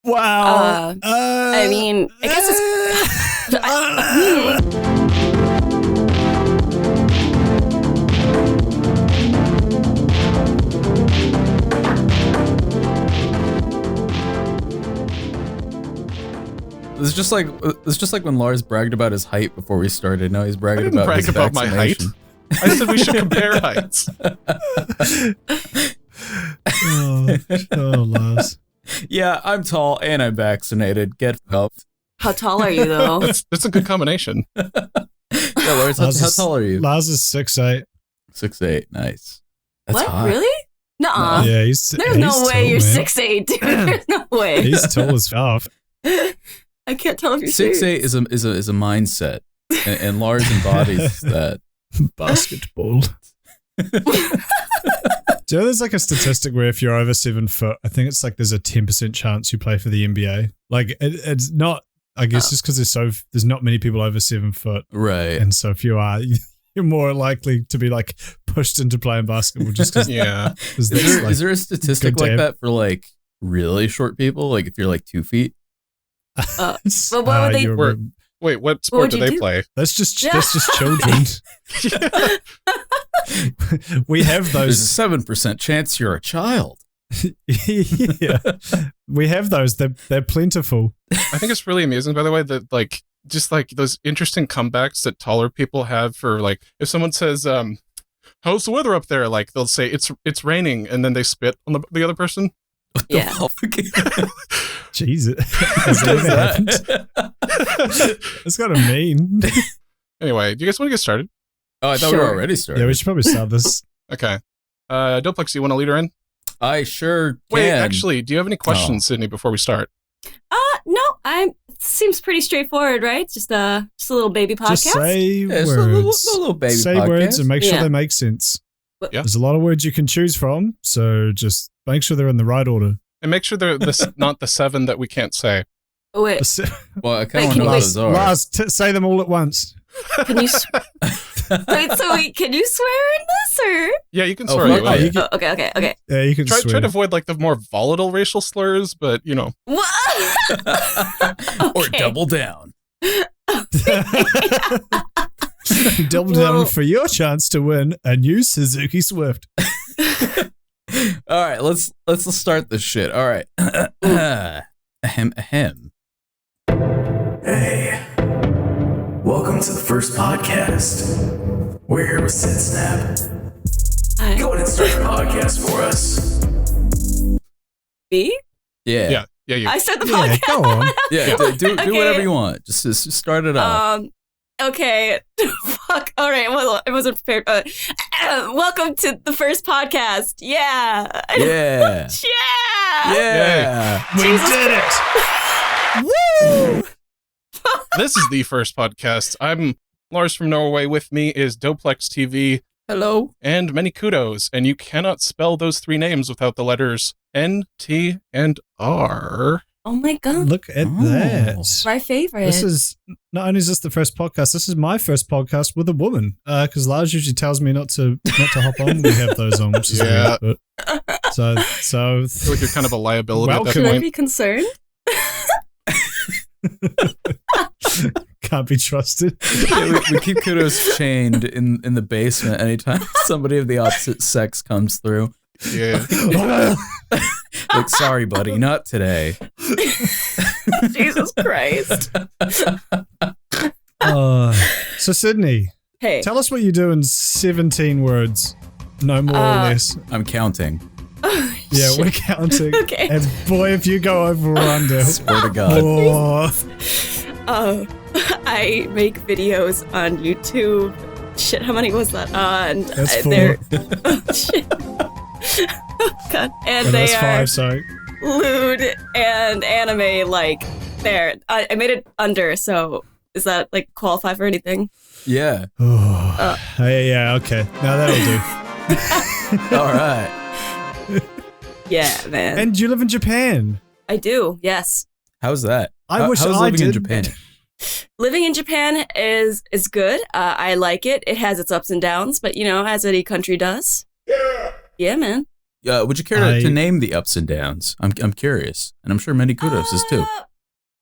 Wow. I mean, I guess it's... It's just like when Lars bragged about his height before we started. Now he's bragging about his my height. I said we should compare heights. oh, Lars. Yeah, I'm tall and I'm vaccinated. Get helped. How tall are you, though? That's a good combination. Yeah, Lars, how tall are you? Lars is 6'8". 6'8", nice. That's what? hot. Really? Nuh-uh. Yeah, There's no way you're 6'8", dude. There's no way. He's tall as fuck. I can't tell if you're 6'8" is a mindset, and Lars embodies that. Basketball. Do you know there's like a statistic where if you're over 7 foot, I think it's like there's a 10% chance you play for the NBA. Like it's not, I guess, just because there's not many people over 7 foot, right? And so if you are, you're more likely to be like pushed into playing basketball. Just because, yeah. Is there a statistic like that for like really short people? Like if you're like 2 feet? Well, what would they? Wait, what sport do they play? That's just children. We have those. There's a 7% chance you're a child. Yeah, we have those. They're plentiful. I think it's really amazing, by the way, that like just like those interesting comebacks that taller people have for like if someone says, "How's the weather up there?" Like they'll say it's raining, and then they spit on the other person. What the fuck? Jesus, has that ever happened? It's kind of mean. Anyway, do you guys want to get started? Oh, I thought we were already started. Yeah, we should probably start this. Okay. Doplex, you want to lead her in? I sure can. Wait, actually, do you have any questions, Sydney, before we start? No. Seems pretty straightforward, right? Just a little baby podcast. Just say words. A little baby say podcast. Words and make sure they make sense. Yeah. There's a lot of words you can choose from, so just make sure they're in the right order. And make sure they're not the 7 that we can't say. Oh, wait. Well, I kind of want to know what those are. Lars, say them all at once. Can you? Can you swear in this or? Yeah, you can swear. Okay. Yeah, you can try swear. to avoid like the more volatile racial slurs, but you know. Or double down. Double down for your chance to win a new Suzuki Swift. All right, let's start this shit. All right. Ahem. Hey, welcome to the first podcast. We're here with Sydsnap. Go ahead and start the podcast for us. Me? Yeah. You. I start the podcast. Go on. Yeah, do whatever you want. Just start it off. Okay. Fuck. All right. Well, I wasn't prepared. Welcome to the first podcast. Yeah. Yeah. Yeah. We did it. Woo! This is the first podcast. I'm Lars from Norway. With me is Doplex TV. Hello. And many kudos. And you cannot spell those 3 names without the letters N, T, and R. Oh my god. Look at that. My favorite. This is not only is this the first podcast, this is my first podcast with a woman. Because Lars usually tells me not to hop on when we have those on, which is weird. But, so I feel like you're kind of a liability at that Should I point. be concerned? can't be trusted. Yeah, we keep kudos chained in the basement anytime somebody of the opposite sex comes through. Yeah. Like, sorry, buddy, not today. Jesus Christ. So Sydney, Hey. tell us what you do in 17 words, no more or less. I'm counting. Yeah, we're counting. Okay. And boy, if you go over or under, Swear to God. I make videos on YouTube. Shit, how many was that? And That's 4. they're oh, shit. God. And Oh, they that's are 5, sorry. lewd and anime like there. I made it under, so does that like qualify for anything? Yeah. Yeah, okay. Now that'll do. All right. Yeah, man. And you live in Japan. I do, yes. How's that? I wish how's I living in did. Japan? Living in Japan is good. I like it. It has its ups and downs, but you know, as any country does. Yeah, man. would you care to name the ups and downs? I'm curious, and I'm sure many kudos is too.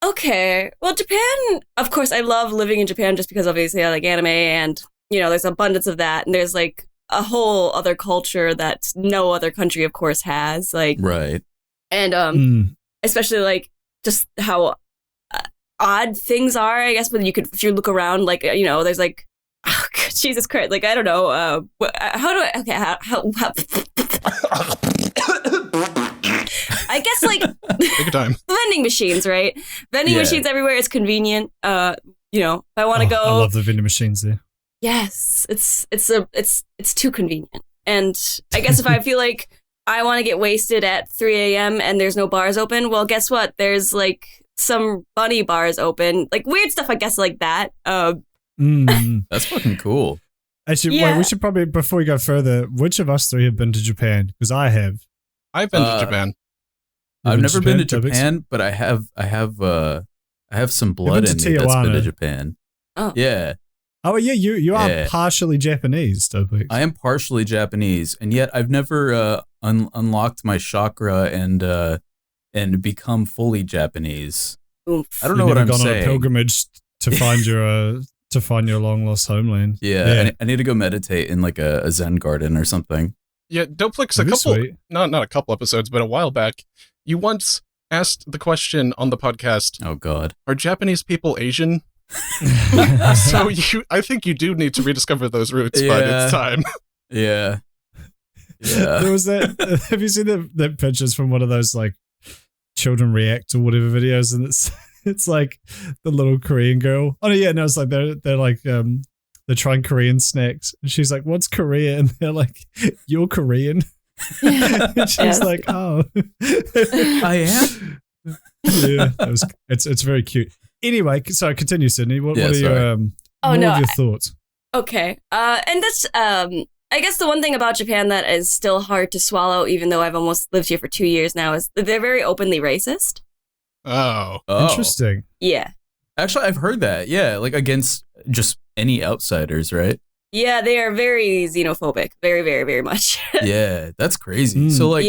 Okay. Well, Japan, of course, I love living in Japan just because obviously I like anime and, there's abundance of that. And there's like a whole other culture that no other country, of course, has. Like, right. And especially like just how odd things are, I guess, when if you look around, like, there's like, oh, Jesus Christ, like, I don't know. I guess like take your time. Vending machines, right? Vending machines everywhere. It's convenient. If I want to go, I love the vending machines there. Yes, it's too convenient. And I guess if I feel like I want to get wasted at 3 a.m. and there's no bars open, well, guess what? There's like some bunny bars open, like weird stuff. I guess like that. That's fucking cool. Actually, wait, we should probably, before we go further, which of us three have been to Japan? Because I have. I've been to Japan. I've never been to Japan, but I have some blood in me that's been to Japan. Oh. Yeah. Oh yeah, you are partially Japanese, Topix. I am partially Japanese, and yet I've never unlocked my chakra and become fully Japanese. Oof. I don't know what I'm saying. You've gone on a pilgrimage to find your long lost homeland. Yeah. I need to go meditate in like a Zen garden or something. Yeah, Dopelix, not a couple episodes, but a while back, you once asked the question on the podcast. Oh God, are Japanese people Asian? So I think you do need to rediscover those roots, but it's time. Yeah. There was that. Have you seen that pictures from one of those like children react or whatever videos, and it's like the little Korean girl. Oh yeah, no, it's like they're like they're trying Korean snacks, and she's like, "What's Korea?" And they're like, "You're Korean." And she's like, "Oh, I am." Yeah, it's very cute. Anyway, so continue, Sydney. What are your your thoughts? Okay, and that's I guess the one thing about Japan that is still hard to swallow, even though I've almost lived here for 2 years now, is that they're very openly racist. Oh, interesting. Yeah. Actually, I've heard that. Yeah, like against just any outsiders, right? Yeah, they are very xenophobic. Very, very, very much. Yeah, that's crazy. So, like,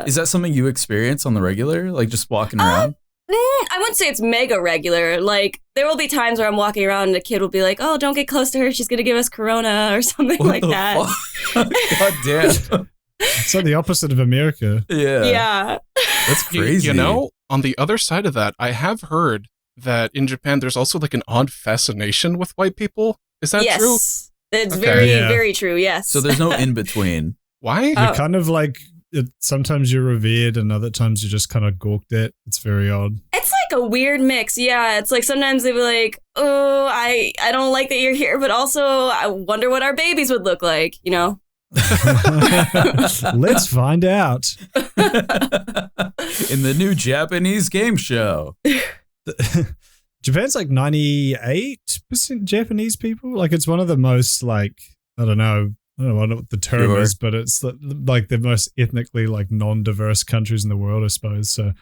is that something you experience on the regular? Like, just walking around? I wouldn't say it's mega regular. Like, there will be times where I'm walking around and a kid will be like, "Oh, don't get close to her. She's going to give us corona," or something like that. God damn. It's like the opposite of America. Yeah. Yeah. That's crazy. On the other side of that, I have heard that in Japan, there's also like an odd fascination with white people. Is that true? Yes. It's very, very true. Yes. So there's no in between. Why? You're kind of like, sometimes you're revered and other times you're just kind of gawked at. It's very odd. It's like a weird mix. Yeah. It's like sometimes they be like, "Oh, I don't like that you're here, but also I wonder what our babies would look like," Let's find out. In the new Japanese game show. Japan's like 98% Japanese people. Like, it's one of the most, like, I don't know what the term is, but it's like the most ethnically like non-diverse countries in the world, I suppose. So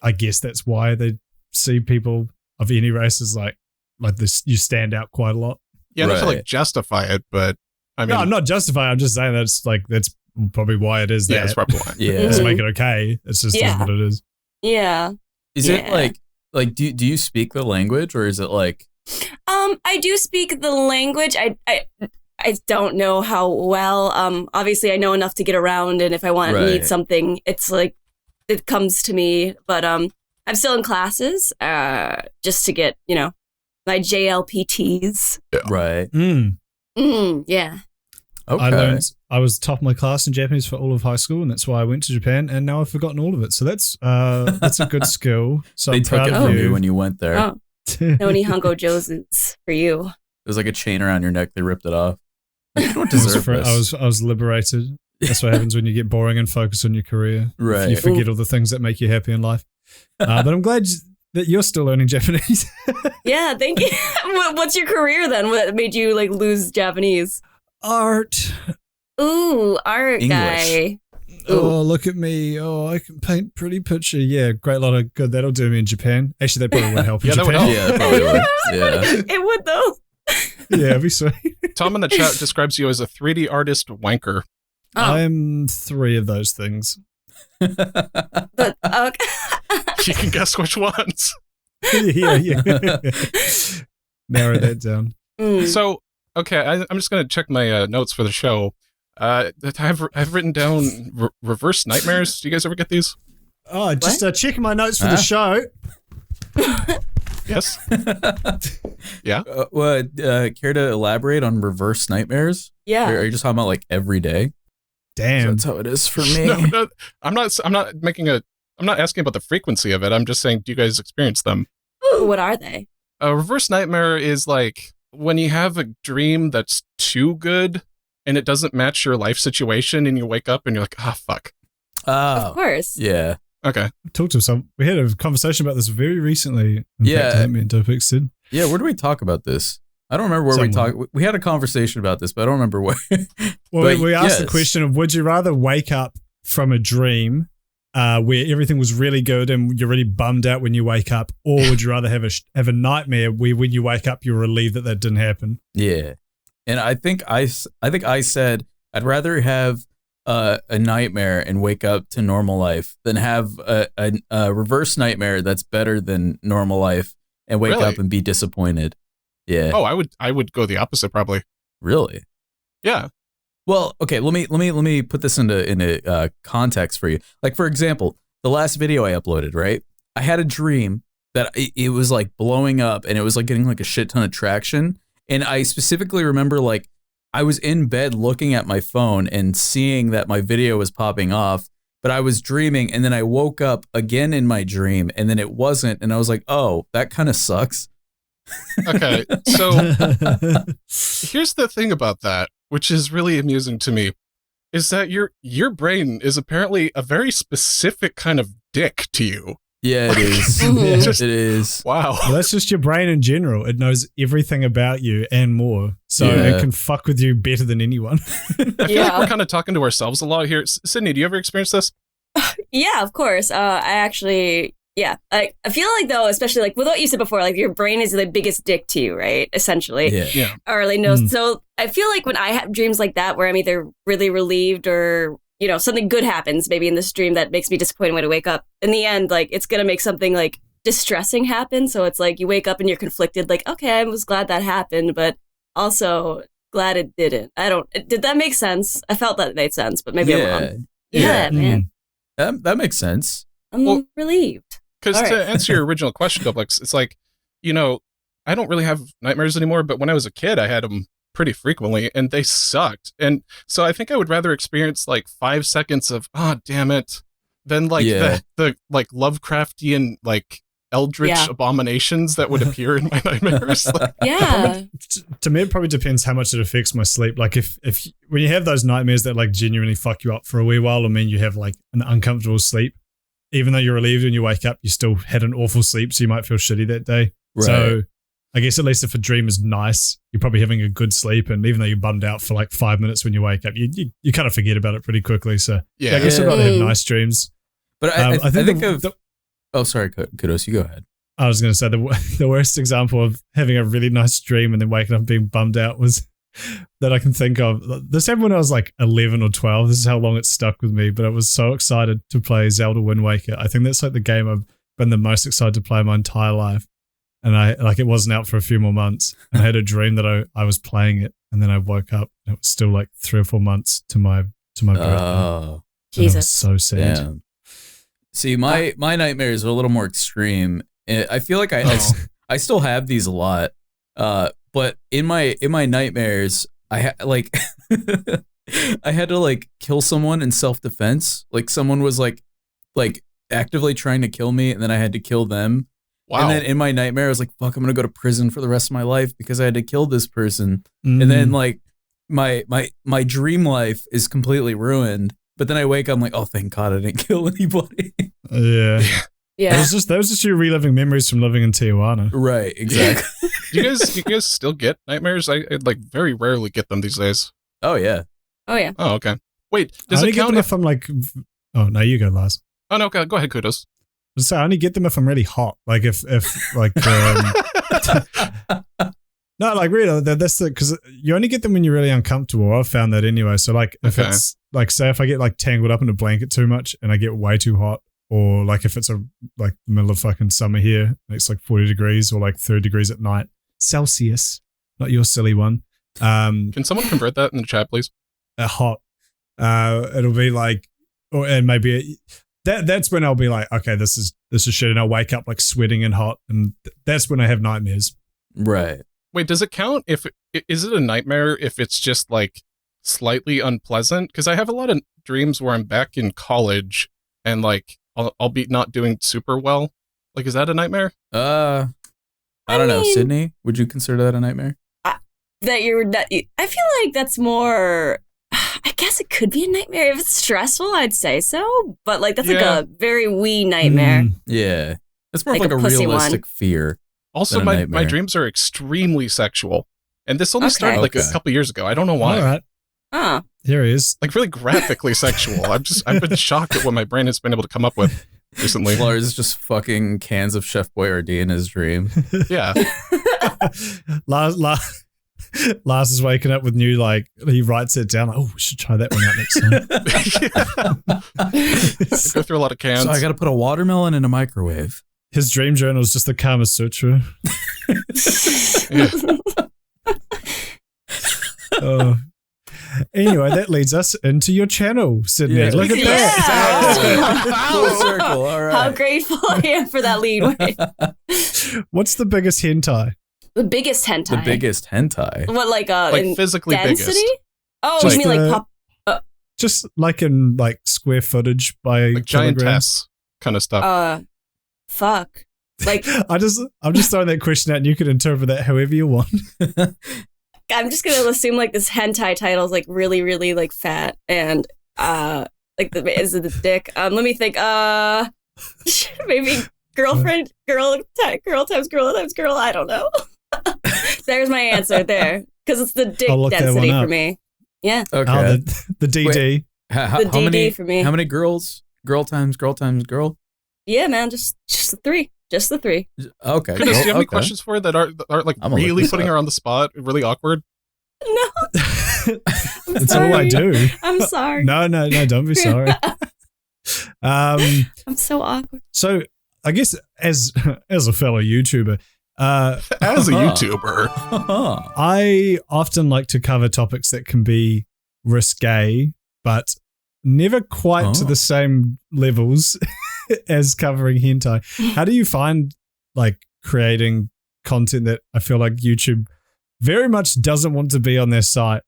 I guess that's why they see people of any race as like this. You stand out quite a lot. Yeah, not to like justify it, but I mean, no, I'm not justifying. I'm just saying that's probably why it is. Yeah, that's probably why. Yeah, doesn't make it okay. It's just is what it is. Yeah. Is it like do you speak the language, or is it like? I do speak the language. I don't know how well. Obviously, I know enough to get around, and if I want to need something, it's like it comes to me. But I'm still in classes, just to get my JLPTs. Yeah. Right. Yeah. Okay. I was top of my class in Japanese for all of high school, and that's why I went to Japan. And now I've forgotten all of it. So that's a good skill. So they I'm took proud it of from you you when you went there. Oh. No Nihongo Jozu's for you. There's like a chain around your neck. They ripped it off. You don't deserve this. I was liberated. That's what happens when you get boring and focus on your career. Right. You forget all the things that make you happy in life. But I'm glad that you're still learning Japanese. Yeah, thank you. What's your career then? What made you like lose Japanese? Art. Ooh, art English. guy. Oh, look at me. Oh, I can paint pretty picture. Yeah, great lot of good. That'll do me in Japan. Actually, that probably would help in Yeah, that Japan. would Yeah, that probably would. Yeah. It would though. Yeah, it'd be sweet. Tom in the chat describes you as a 3D artist wanker. I'm 3 of those things. But, okay. You can guess which ones. yeah. Narrow that down. So, okay, I'm just going to check my notes for the show. I've written down reverse nightmares. Do you guys ever get these? Oh, just checking my notes for the show. Yes. Yeah. Care to elaborate on reverse nightmares? Yeah. Are you just talking about like every day? Damn. That's how it is for me. No, I'm not asking about the frequency of it. I'm just saying, do you guys experience them? What are they? A reverse nightmare is like when you have a dream that's too good and it doesn't match your life situation and you wake up and you're like, fuck. Of course. Yeah. Okay. We had a conversation about this very recently. Me and Topix did. Yeah, where do we talk about this? I don't remember where we talked. We had a conversation about this, but I don't remember where. Well, we asked the question of, would you rather wake up from a dream where everything was really good and you're really bummed out when you wake up, or would you rather have a nightmare where when you wake up you're relieved that didn't happen? Yeah, and I think I said I'd rather have a nightmare and wake up to normal life than have a reverse nightmare that's better than normal life and wake up and be disappointed. Yeah. Oh, I would go the opposite probably. Really? Yeah. Well, okay. Let me put this into context for you. Like, for example, the last video I uploaded, right? I had a dream that it was like blowing up and it was like getting like a shit ton of traction. And I specifically remember like I was in bed looking at my phone and seeing that my video was popping off, but I was dreaming, and then I woke up again in my dream and then it wasn't, and I was like, oh, that kind of sucks. Okay, so here's the thing about that, which is really amusing to me, is that your brain is apparently a very specific kind of dick to you. Yeah, it is. It is. Wow. Well, that's just your brain in general. It knows everything about you and more. So it can fuck with you better than anyone. I feel like we're kind of talking to ourselves a lot here. Sydney, do you ever experience this? Yeah, of course. I actually, I feel like, though, especially like with what you said before, like your brain is the biggest dick to you, right? Essentially. Yeah. Or like, no. So I feel like when I have dreams like that, where I'm either really relieved or, you know, something good happens maybe in this dream that makes me disappointed when I wake up. In the end, like it's going to make something like distressing happen. So it's like you wake up and you're conflicted, like, okay, I was glad that happened, but also glad it didn't. Did that make sense? I felt that made sense, but maybe I'm wrong. Yeah, man. That makes sense. I'm relieved. Because to answer your original question, Dublix, it's like, you know, I don't really have nightmares anymore, but when I was a kid, I had them pretty frequently and they sucked. And so I think I would rather experience like 5 seconds of, damn it, than like the like Lovecraftian, like eldritch abominations that would appear in my nightmares. Like, to me, it probably depends how much it affects my sleep. Like if when you have those nightmares that like genuinely fuck you up for a wee while, I mean, you have like an uncomfortable sleep, even though you're relieved when you wake up, you still had an awful sleep. So you might feel shitty that day. Right. So I guess at least if a dream is nice, you're probably having a good sleep. And even though you're bummed out for like 5 minutes when you wake up, you kind of forget about it pretty quickly. So I guess I'd rather have nice dreams. But I think oh, sorry, Kudos, you go ahead. I was going to say the worst example of having a really nice dream and then waking up and being bummed out was that I can think of. This happened when I was like 11 or 12. This is how long it stuck with me. But I was so excited to play Zelda Wind Waker. I think that's like the game I've been the most excited to play my entire life. And it wasn't out for a few more months. And I had a dream that I was playing it, and then I woke up and it was still like 3 or 4 months to my birthday. Oh, Jesus. I was so sad. Damn. See, my nightmares are a little more extreme. I feel like I still have these a lot. But in my nightmares, I had to like kill someone in self-defense. Like someone was like actively trying to kill me, and then I had to kill them. Wow. And then in my nightmare, I was like, fuck, I'm going to go to prison for the rest of my life because I had to kill this person. And then like my dream life is completely ruined. But then I wake up, I'm like, oh, thank God I didn't kill anybody. Yeah. That was just you reliving memories from living in Tijuana. Right, exactly. Do you guys still get nightmares? I like very rarely get them these days. Oh, yeah. Oh, okay. Wait, does I it get count them if I'm like, oh, no, you go, Lars. Oh, no, go ahead, Kudos. So I only get them if I'm really hot. Like if like No, like really, that's because you only get them when you're really uncomfortable. I've found that anyway. So like if it's like, say if I get like tangled up in a blanket too much and I get way too hot, or like if it's like the middle of fucking summer here, and it's like 40 degrees or like 30 degrees at night, Celsius, not your silly one. Can someone convert that in the chat, please? Hot. It'll be like, and maybe that's when I'll be like, okay, this is shit, and I'll wake up like sweating and hot, and that's when I have nightmares. Right. Wait, does it count is it a nightmare if it's just like slightly unpleasant? Because I have a lot of dreams where I'm back in college and like I'll be not doing super well. Like, is that a nightmare? I don't know, Sydney. Would you consider that a nightmare? I feel like that's more. I guess it could be a nightmare if it's stressful. I'd say so, but like that's like a very wee nightmare. Yeah, it's more like a pussy realistic fear. Also, my dreams are extremely sexual, and this only started like a couple years ago. I don't know why. All right. Oh, here he is. Like really graphically sexual. I've been shocked at what my brain has been able to come up with recently. Lars is just fucking cans of Chef Boyardee in his dream. Yeah. Lars is waking up with new, like, he writes it down. Like, oh, we should try that one out next time. Go through a lot of cans. So I got to put a watermelon in a microwave. His dream journal is just the Kama Sutra. Anyway, that leads us into your channel, Sydney. Yeah. Look at that. Full circle. All right. How grateful I am for that leadway. What's the biggest hentai? The biggest hentai. The biggest hentai. What, like in physically density? biggest? Oh, Just you mean like pop? Just like in like square footage by like giantess kind of stuff. Fuck. Like I'm just throwing that question out, and you can interpret that however you want. I'm just gonna assume like this hentai title is like really, really like fat and like is it the dick? Let me think. Maybe girlfriend, girl times girl. I don't know. There's my answer there because it's the dick density for me. Yeah. Okay. Oh, the DD. Wait, the DD many, for me. How many girls? Girl times girl? Yeah, man. Just the three. Just the three. Okay. Goodness, do you have any questions for her that are like really putting her on the spot? Really awkward? No. That's all I do. I'm sorry. No, don't be sorry. I'm so awkward. So I guess as a fellow YouTuber, as a YouTuber, I often like to cover topics that can be risque, but never quite to the same levels as covering hentai. How do you find like creating content that I feel like YouTube very much doesn't want to be on their site,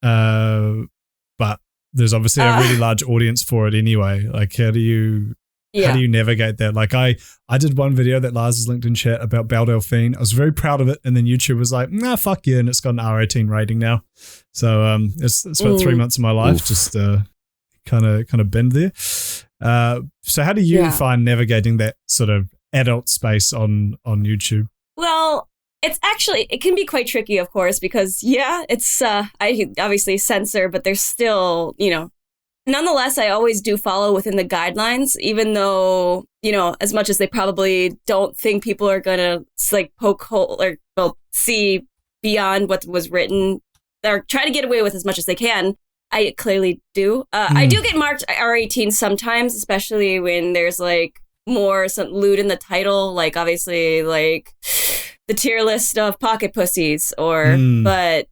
but there's obviously a really large audience for it anyway? Like, how do you navigate that? Like, I did one video that Lars has linked in chat about Belle Delphine. I was very proud of it, and then YouTube was like, "Nah, fuck you," and it's got an R18 rating now. So it's about 3 months of my life just kind of bend there. So how do you find navigating that sort of adult space on YouTube? Well, it can be quite tricky, of course, because it's I obviously censor, but there's still, nonetheless, I always do follow within the guidelines, even though, as much as they probably don't think people are going to like poke hole or see beyond what was written, they're trying to get away with as much as they can. I clearly do. I do get marked R18 sometimes, especially when there's like more some lewd in the title, like obviously like the tier list of pocket pussies but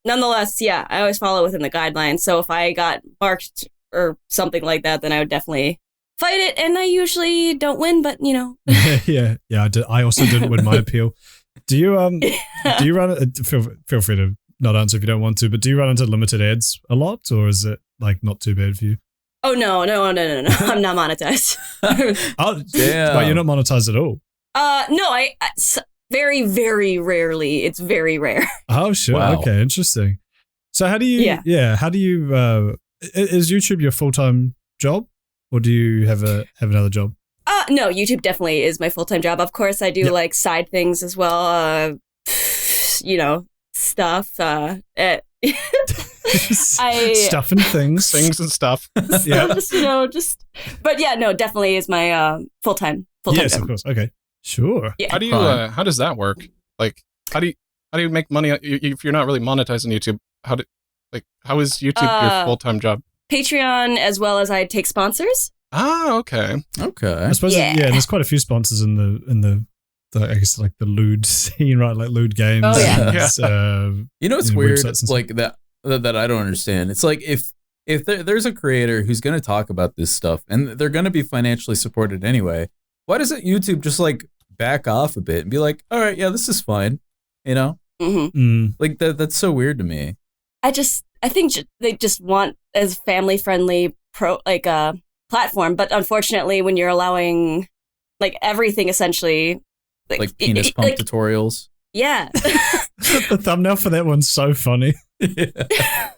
nonetheless, I always follow within the guidelines. So if I got marked or something like that, then I would definitely fight it. And I usually don't win, but yeah, I did. I also didn't win my appeal. Do you run? Feel free to not answer if you don't want to, but do you run into limited ads a lot, or is it like not too bad for you? Oh no! I'm not monetized. Oh damn! But you're not monetized at all. No, I very, very rarely. It's very rare. Oh shit! Wow. Okay, interesting. So how do you? How do you? Is YouTube your full-time job, or do you have another job? No, YouTube definitely is my full-time job. Of course, I do like side things as well. Stuff. Stuff and things and stuff. Yeah, but no, definitely is my full-time yes, job. Of course. Okay, sure. Yeah. How do you? How does that work? Like, how do you? How do you make money if you're not really monetizing YouTube? How is YouTube your full-time job? Patreon, as well as I take sponsors. Ah, okay. I suppose there's quite a few sponsors in the I guess like the lewd scene, right? Like lewd games. Oh yeah. You know, it's weird. Like that I don't understand. It's like if there's a creator who's going to talk about this stuff and they're going to be financially supported anyway, why doesn't YouTube just like back off a bit and be like, all right, yeah, this is fine, you know? Like that's so weird to me. I think they just want as family friendly platform, but unfortunately, when you're allowing like everything essentially, like penis pump tutorials. Yeah. The thumbnail for that one's so funny. Yeah.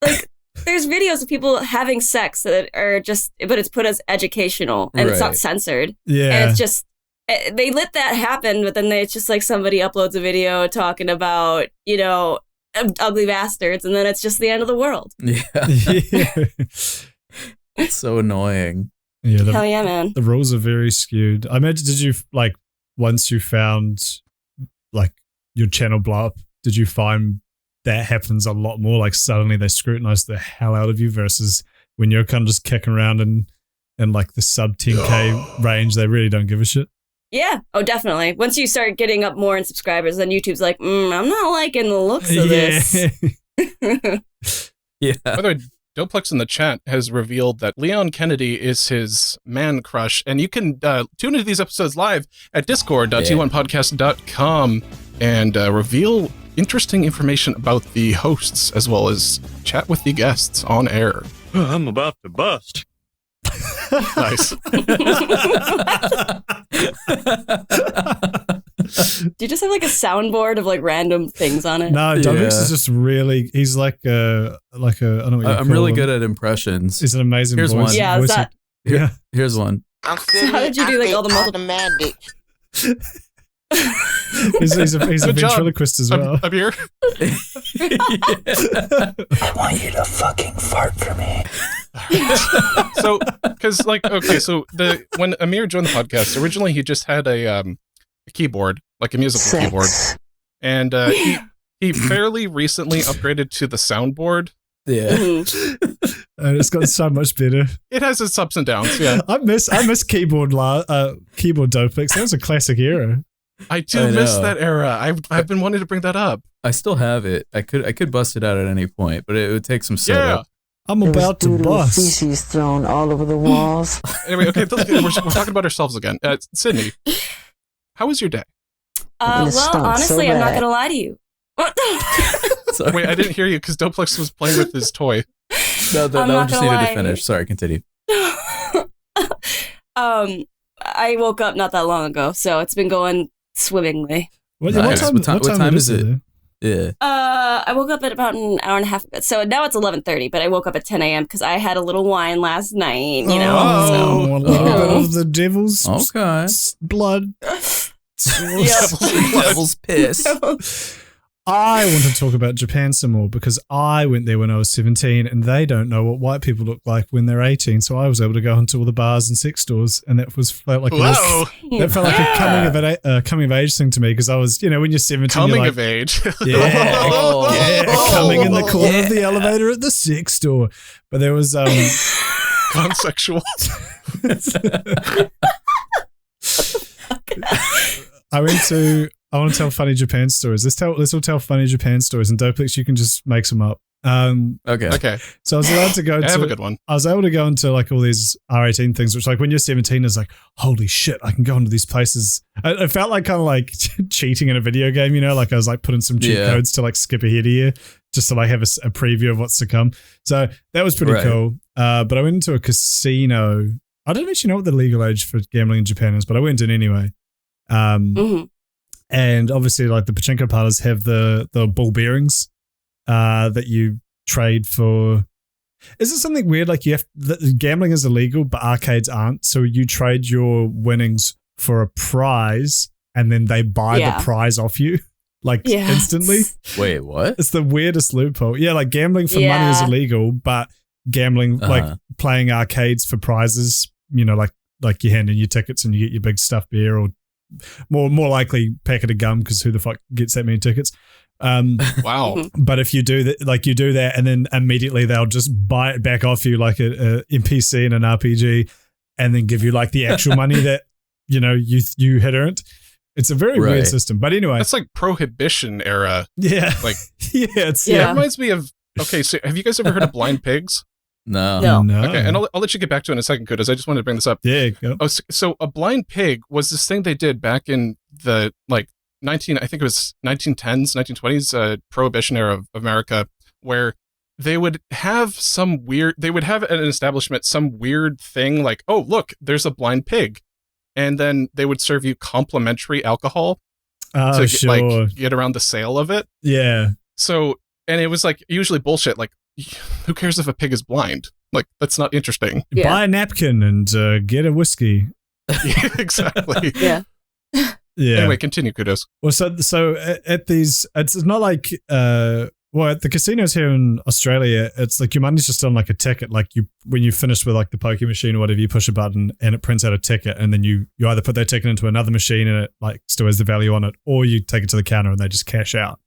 Like there's videos of people having sex that are but it's put as educational and it's not censored. Yeah. And it's just, they let that happen, but then it's just like somebody uploads a video talking about, you know, ugly bastards, and then it's just the end of the world. Yeah. It's so annoying. Yeah. Hell yeah, man. The rules are very skewed. I imagine, did you like, once you found like your channel blow up, did you find that happens a lot more? Like suddenly they scrutinize the hell out of you versus when you're kind of just kicking around in like the sub 10K range, they really don't give a shit. Yeah. Oh, definitely. Once you start getting up more in subscribers, then YouTube's like, I'm not liking the looks of this. Yeah. By the way, Doplex in the chat has revealed that Leon Kennedy is his man crush, and you can tune into these episodes live at discord.t1podcast.com and reveal interesting information about the hosts as well as chat with the guests on air. I'm about to bust. Nice. Do you just have like a soundboard of like random things on it? No, Doplex is just really, he's like I don't know what you call I'm really him. good at impressions. He's an amazing Here's voice. one. Yeah, voice Here's one. So how did you do like all the multiple? He's a Good job. ventriloquist as well. I'm here. I want you to fucking fart for me. So, because like, okay, so when Amir joined the podcast, originally he just had a keyboard, like a musical keyboard, and he fairly recently upgraded to the soundboard. Yeah. It's got so much better. It has its ups and downs. Yeah, I miss keyboard Doplex. That was a classic era. I miss that era. I've been wanting to bring that up. I still have it. I could bust it out at any point, but it would take some setup. I'm about to bust. Feces thrown all over the walls. Anyway, okay, we're talking about ourselves again. Sydney, how was your day? Well, honestly, I'm not gonna lie to you. Sorry. Wait, I didn't hear you because Doplex was playing with his toy. No, that one just needed to finish. Sorry, continue. I woke up not that long ago, so it's been going swimmingly. What time is it? Yeah. I woke up at about an hour and a half ago. So now it's 11:30, but I woke up at 10 a.m. because I had a little wine last night, you know. A little bit of the devil's blood. Devil's piss. I want to talk about Japan some more because I went there when I was 17 and they don't know what white people look like when they're 18. So I was able to go into all the bars and sex stores, and that felt like a coming of age thing to me because I was, you know, when you're 17, Coming of age. Yeah, coming in the corner of the elevator at the sex store. But there was Consexual. I want to tell funny Japan stories. Let's all tell funny Japan stories, and Doplex, you can just make some up. Okay. So I was allowed to go I have a good one. I was able to go into like all these R18 things, which like when you're 17 is like, holy shit, I can go into these places. It felt like kind of like cheating in a video game, you know, like I was like putting some cheat codes to like skip ahead here just to like have a preview of what's to come. So that was pretty cool. But I went into a casino. I don't actually know what the legal age for gambling in Japan is, but I went in anyway. And obviously, like the pachinko parlors have the ball bearings that you trade for. Is it something weird? Like gambling is illegal, but arcades aren't. So you trade your winnings for a prize, and then they buy the prize off you, like instantly. Wait, what? It's the weirdest loophole. Yeah, like gambling for money is illegal, but gambling, like playing arcades for prizes, you know, like you hand in your tickets and you get your big stuffed beer or more likely packet of gum because who the fuck gets that many tickets? Wow. But if you do that, like you do that, and then immediately they'll just buy it back off you like a NPC in an RPG, and then give you like the actual money that you had earned. It's a very weird system. But anyway, that's like Prohibition era. Yeah, like it reminds me of. Okay, so have you guys ever heard of blind pigs? No. Okay, and I'll let you get back to it in a second, Kudos. I just wanted to bring this up. Yeah. Go. Oh, so a blind pig was this thing they did back in the I think it was 1910s, 1920s, Prohibition era of America, where they would have an establishment, some weird thing like, oh, look, there's a blind pig. And then they would serve you complimentary alcohol to get around the sale of it. Yeah. So, and it was like usually bullshit. Like, who cares if a pig is blind? Like, that's not interesting. Yeah. Buy a napkin and get a whiskey. Yeah, exactly. Yeah. Yeah. Anyway, continue, Kudos. Well, so at these, it's not like at the casinos here in Australia, it's like your money's just on like a ticket. Like when you finish with like the poker machine or whatever, you push a button and it prints out a ticket, and then you either put that ticket into another machine and it like still has the value on it, or you take it to the counter and they just cash out.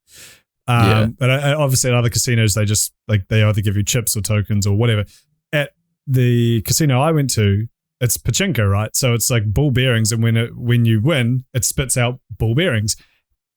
But obviously at other casinos, they just like they either give you chips or tokens or whatever. At the casino I went to, it's pachinko, right? So it's like ball bearings, and when you win, it spits out ball bearings.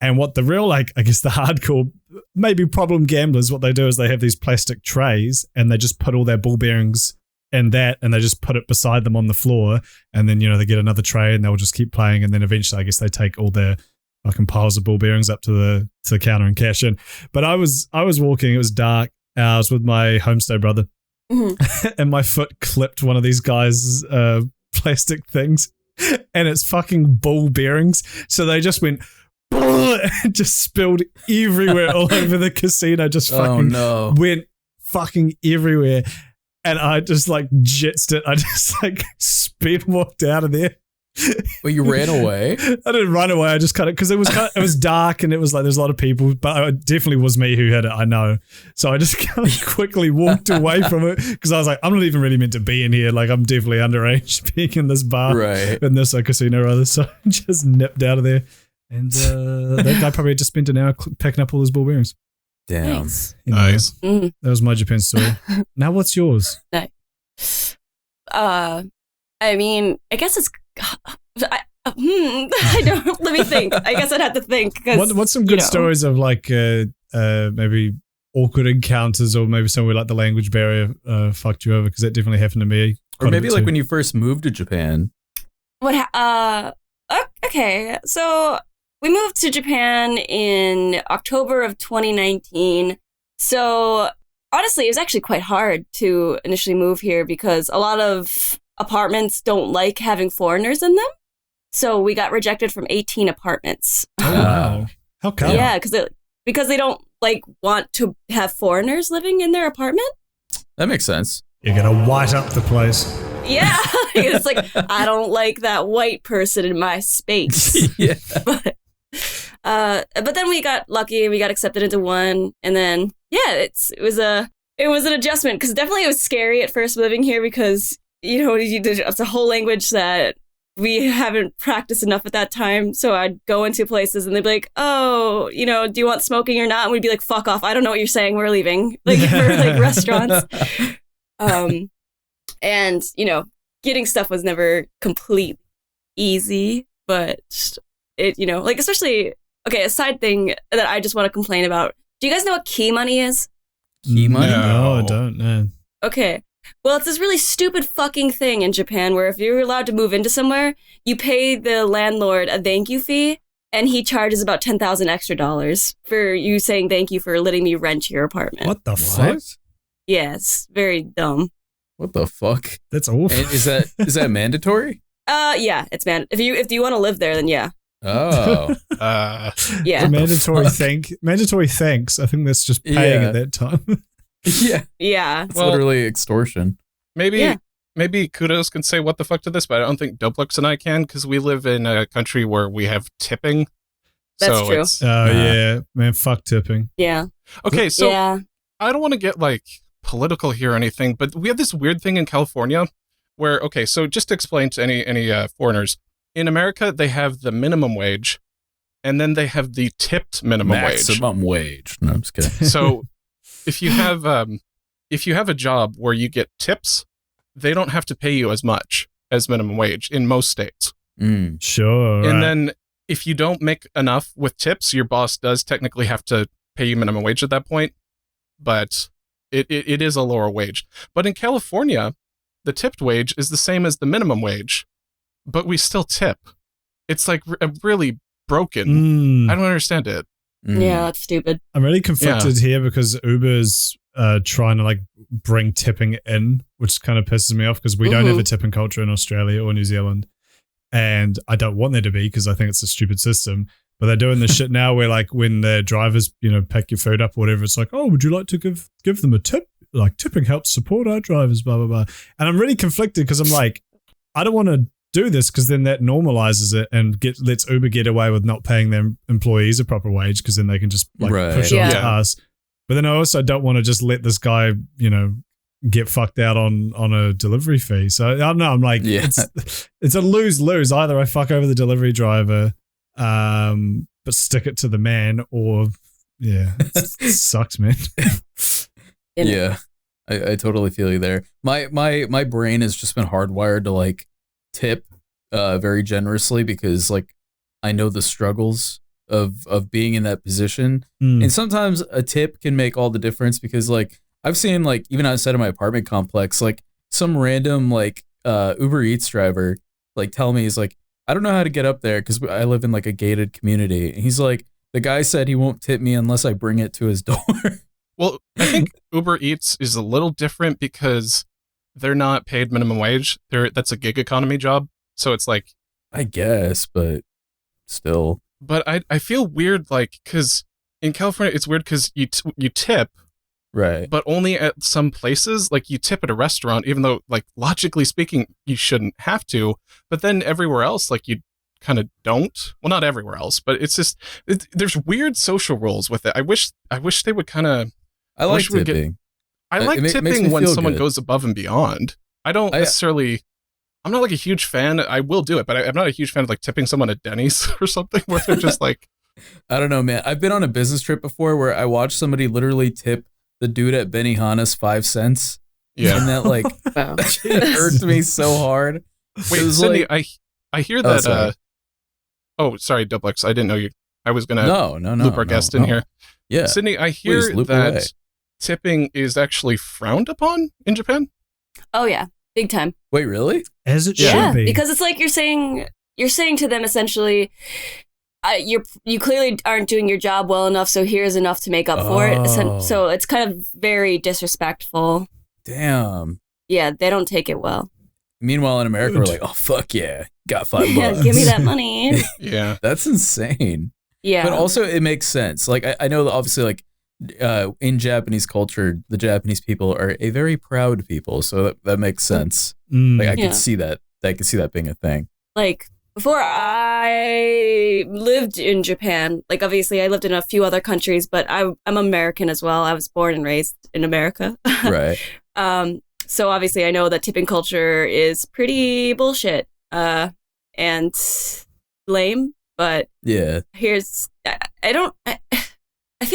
And what the real, like, I guess the hardcore, maybe problem gamblers, what they do is they have these plastic trays and they just put all their ball bearings in that, and they just put it beside them on the floor. And then, they get another tray and they'll just keep playing. And then eventually, I guess they take all their fucking piles of ball bearings up to the counter and cash in. But I was walking, it was dark. I was with my homestay brother, and my foot clipped one of these guys' plastic things, and it's fucking ball bearings. So they just went, just spilled everywhere all over the casino. Just fucking went fucking everywhere. And I just like jetsed it. I just like speed walked out of there. Well, you ran away? I didn't run away. I just because it was dark and it was like there's a lot of people, but it definitely was me who had it. I know. So I just kind of quickly walked away from it because I was like, I'm not even really meant to be in here. Like I'm definitely underage being in this bar, in this casino rather. So I just nipped out of there. And that guy probably just spent an hour packing up all his ball bearings. Damn. Nice. That was my Japan story. Now what's yours? Nice. I mean, I guess it's... I don't... Let me think. I guess I'd have to think. What's some good stories of like maybe awkward encounters, or maybe somewhere like the language barrier fucked you over? Because that definitely happened to me. Or maybe like when you first moved to Japan. Okay, so we moved to Japan in October of 2019. So honestly, it was actually quite hard to initially move here because a lot of apartments don't like having foreigners in them. So we got rejected from 18 apartments. Oh, wow. How come? Yeah, because they don't like want to have foreigners living in their apartment. That makes sense. You're going to white up the place. Yeah, it's like, I don't like that white person in my space. Yeah. But then we got lucky and we got accepted into one. And then, it was an adjustment because definitely it was scary at first living here because, it's a whole language that we haven't practiced enough at that time. So I'd go into places and they'd be like, oh, do you want smoking or not? And we'd be like, fuck off. I don't know what you're saying. We're leaving. Like for like restaurants. And, getting stuff was never completely easy, but it, like especially, okay, a side thing that I just want to complain about. Do you guys know what key money is? Key money? No, I don't know. Okay. Well, it's this really stupid fucking thing in Japan where if you're allowed to move into somewhere, you pay the landlord a thank you fee, and he charges about $10,000 extra for you saying thank you for letting me rent your apartment. What the fuck? Yeah, it's very dumb. What the fuck? That's awful. And is that mandatory? Yeah, it's if you want to live there, then yeah. Oh. Yeah. Mandatory thanks. I think that's just paying at that time. Yeah. Yeah. It's literally extortion. Maybe Kudos can say what the fuck to this, but I don't think Doblux and I can because we live in a country where we have tipping. That's true. Yeah, man, fuck tipping. Yeah. Okay, so I don't want to get like political here or anything, but we have this weird thing in California where, okay, so just to explain to any foreigners, in America, they have the minimum wage, and then they have the tipped minimum wage. Maximum wage. No, I'm just kidding. So if you have a job where you get tips, they don't have to pay you as much as minimum wage in most states. Sure. And right. then if you don't make enough with tips, your boss does technically have to pay you minimum wage at that point. But it is a lower wage. But in California, the tipped wage is the same as the minimum wage, but we still tip. It's like really broken. I don't understand it. Yeah, that's stupid. I'm really conflicted here because Uber's trying to like bring tipping in, which kind of pisses me off because we don't have a tipping culture in Australia or New Zealand. And I don't want there to be because I think it's a stupid system. But they're doing this shit now where like when the drivers, pick your food up or whatever, it's like, oh, would you like to give them a tip? Like tipping helps support our drivers, blah, blah, blah. And I'm really conflicted because I'm like, I don't want to do this because then that normalizes it and lets Uber get away with not paying their employees a proper wage because then they can just push it onto us. But then I also don't want to just let this guy, get fucked out on a delivery fee. So I don't know. I'm like, it's a lose-lose. Either I fuck over the delivery driver, but stick it to the man, or it sucks, man. Yeah, I totally feel you there. My brain has just been hardwired to like tip very generously because like I know the struggles of being in that position, and sometimes a tip can make all the difference because like I've seen like even outside of my apartment complex, like some random like Uber Eats driver like tell me he's like, I don't know how to get up there because I live in like a gated community. And he's like, the guy said he won't tip me unless I bring it to his door. Well, I think Uber Eats is a little different because they're not paid minimum wage. That's a gig economy job. So it's like, I guess, but still. But I feel weird, like, because in California, it's weird because you tip. Right. But only at some places, like you tip at a restaurant, even though, like, logically speaking, you shouldn't have to. But then everywhere else, like, you kind of don't. Well, not everywhere else, but it's just, there's weird social rules with it. I wish they would kind of. I like tipping. I like tipping when someone goes above and beyond. I don't necessarily. I'm not like a huge fan. I will do it, but I'm not a huge fan of like tipping someone at Denny's or something where they're just like. I don't know, man. I've been on a business trip before where I watched somebody literally tip the dude at Benihana's 5 cents. Yeah. And that like that irked me so hard. Wait, Sydney, like, I hear that. Sorry, Duplex. I didn't know you. I was gonna loop our guest in here. Yeah, Sydney, I hear that tipping is actually frowned upon in Japan. Oh yeah, big time. Wait, really? As it should be. Because it's like you're saying to them essentially, you clearly aren't doing your job well enough, so here's enough to make up for it. So it's kind of very disrespectful. Damn. Yeah, they don't take it well. Meanwhile, in America, we're like, oh fuck yeah, got $5. Yeah, give me that money. Yeah, that's insane. Yeah, but also it makes sense. Like I know that obviously, like in Japanese culture, the Japanese people are a very proud people, so that makes sense. Like I could see that. I could see that being a thing. Like before I lived in Japan, like obviously I lived in a few other countries, but I'm American as well. I was born and raised in America. Right. So obviously I know that tipping culture is pretty bullshit and lame. But yeah, I feel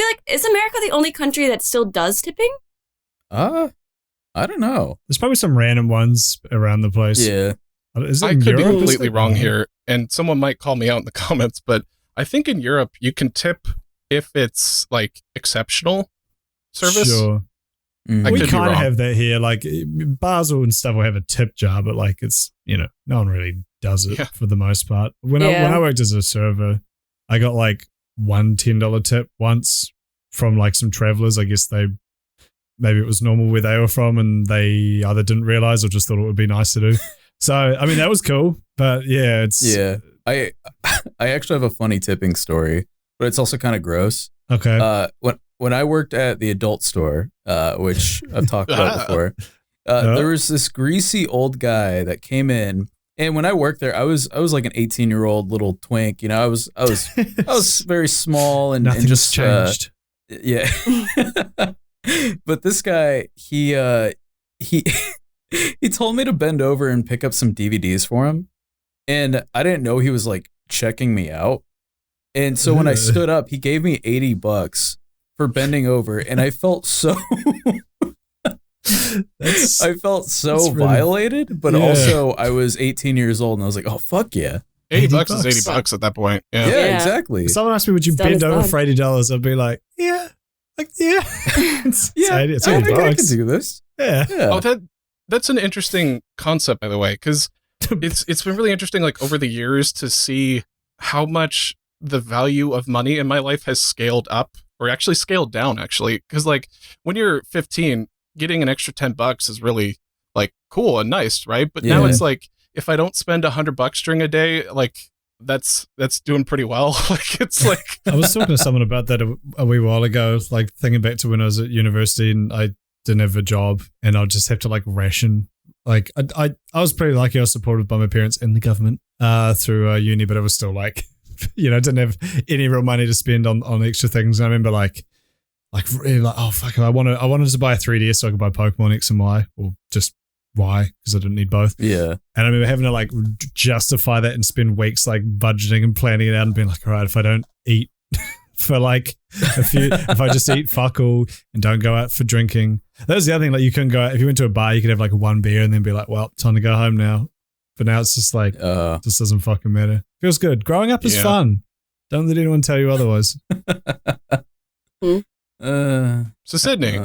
like, is America the only country that still does tipping? I don't know. There's probably some random ones around the place. Yeah. I could be completely wrong here, and someone might call me out in the comments, but I think in Europe you can tip if it's like exceptional service. Sure. Mm-hmm. We kind of have that here. Like Basel and stuff will have a tip jar, but like it's, no one really does it for the most part. When I worked as a server, I got like one $10 tip once from like some travelers. I guess maybe it was normal where they were from and they either didn't realize or just thought it would be nice to do. So, I mean, that was cool, but yeah, I actually have a funny tipping story, but it's also kind of gross. Okay. When I worked at the adult store, which I've talked about before, there was this greasy old guy that came in, and when I worked there, I was like an 18-year-old little twink. I was very small and just changed. Yeah. But this guy, he told me to bend over and pick up some DVDs for him. and I didn't know he was like checking me out. And so when I stood up, he gave me $80 for bending over, and I felt so violated, but also I was 18 years old and I was like, oh fuck yeah. $80 is $80 at that point. Yeah, exactly. If someone asked me, would you bend over for $80? I'd be like, yeah. It's $80 I can do this. Yeah. Oh, that's an interesting concept, by the way, because it's been really interesting, like over the years, to see how much the value of money in my life has scaled up, or actually scaled down, actually. Because like when you're 15, getting an extra $10 is really like cool and nice, right? But now it's like, if I don't spend $100 during a day, like that's doing pretty well. Like it's like I was talking to someone about that a wee while ago, like thinking back to when I was at university and I didn't have a job and I'd just have to like ration. Like I was pretty lucky. I was supported by my parents and the government through uni, but it was still like, didn't have any real money to spend on extra things. And I remember like really like, oh fuck, I wanted to buy a 3DS so I could buy Pokemon X and Y, or just Y, because I didn't need both. Yeah. And I remember having to like justify that and spend weeks like budgeting and planning it out and being like, all right, if I don't eat for like if I just eat fuck all and don't go out for drinking. That was the other thing, like you couldn't go out. If you went to a bar, you could have like one beer and then be like, well, time to go home now. But now it's just like, just doesn't fucking matter. Feels good. Growing up is fun. Don't let anyone tell you otherwise. So Sydney.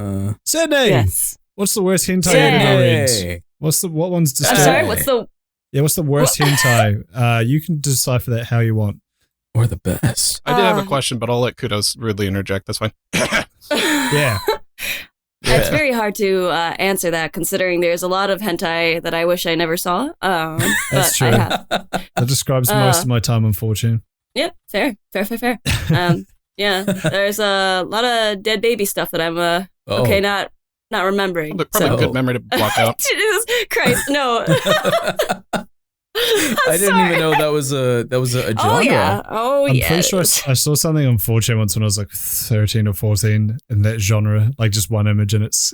Sydney! Yes. What's the worst hentai you've ever read? What one's disturbing? Sorry, what's the worst hentai? You can decipher that how you want. Or the best. I did have a question, but I'll let Kudos rudely interject. That's fine. Yeah. It's very hard to answer that, considering there's a lot of hentai that I wish I never saw. That's but true. I have. That describes most of my time on Fortune. Yeah, fair. Yeah, there's a lot of dead baby stuff that I'm not remembering. Probably a good memory to block out. Jesus Christ, no. I didn't even know that was a genre. Oh I'm yeah. pretty sure I saw something on 4chan once when I was like 13 or 14 in that genre, like just one image, and it's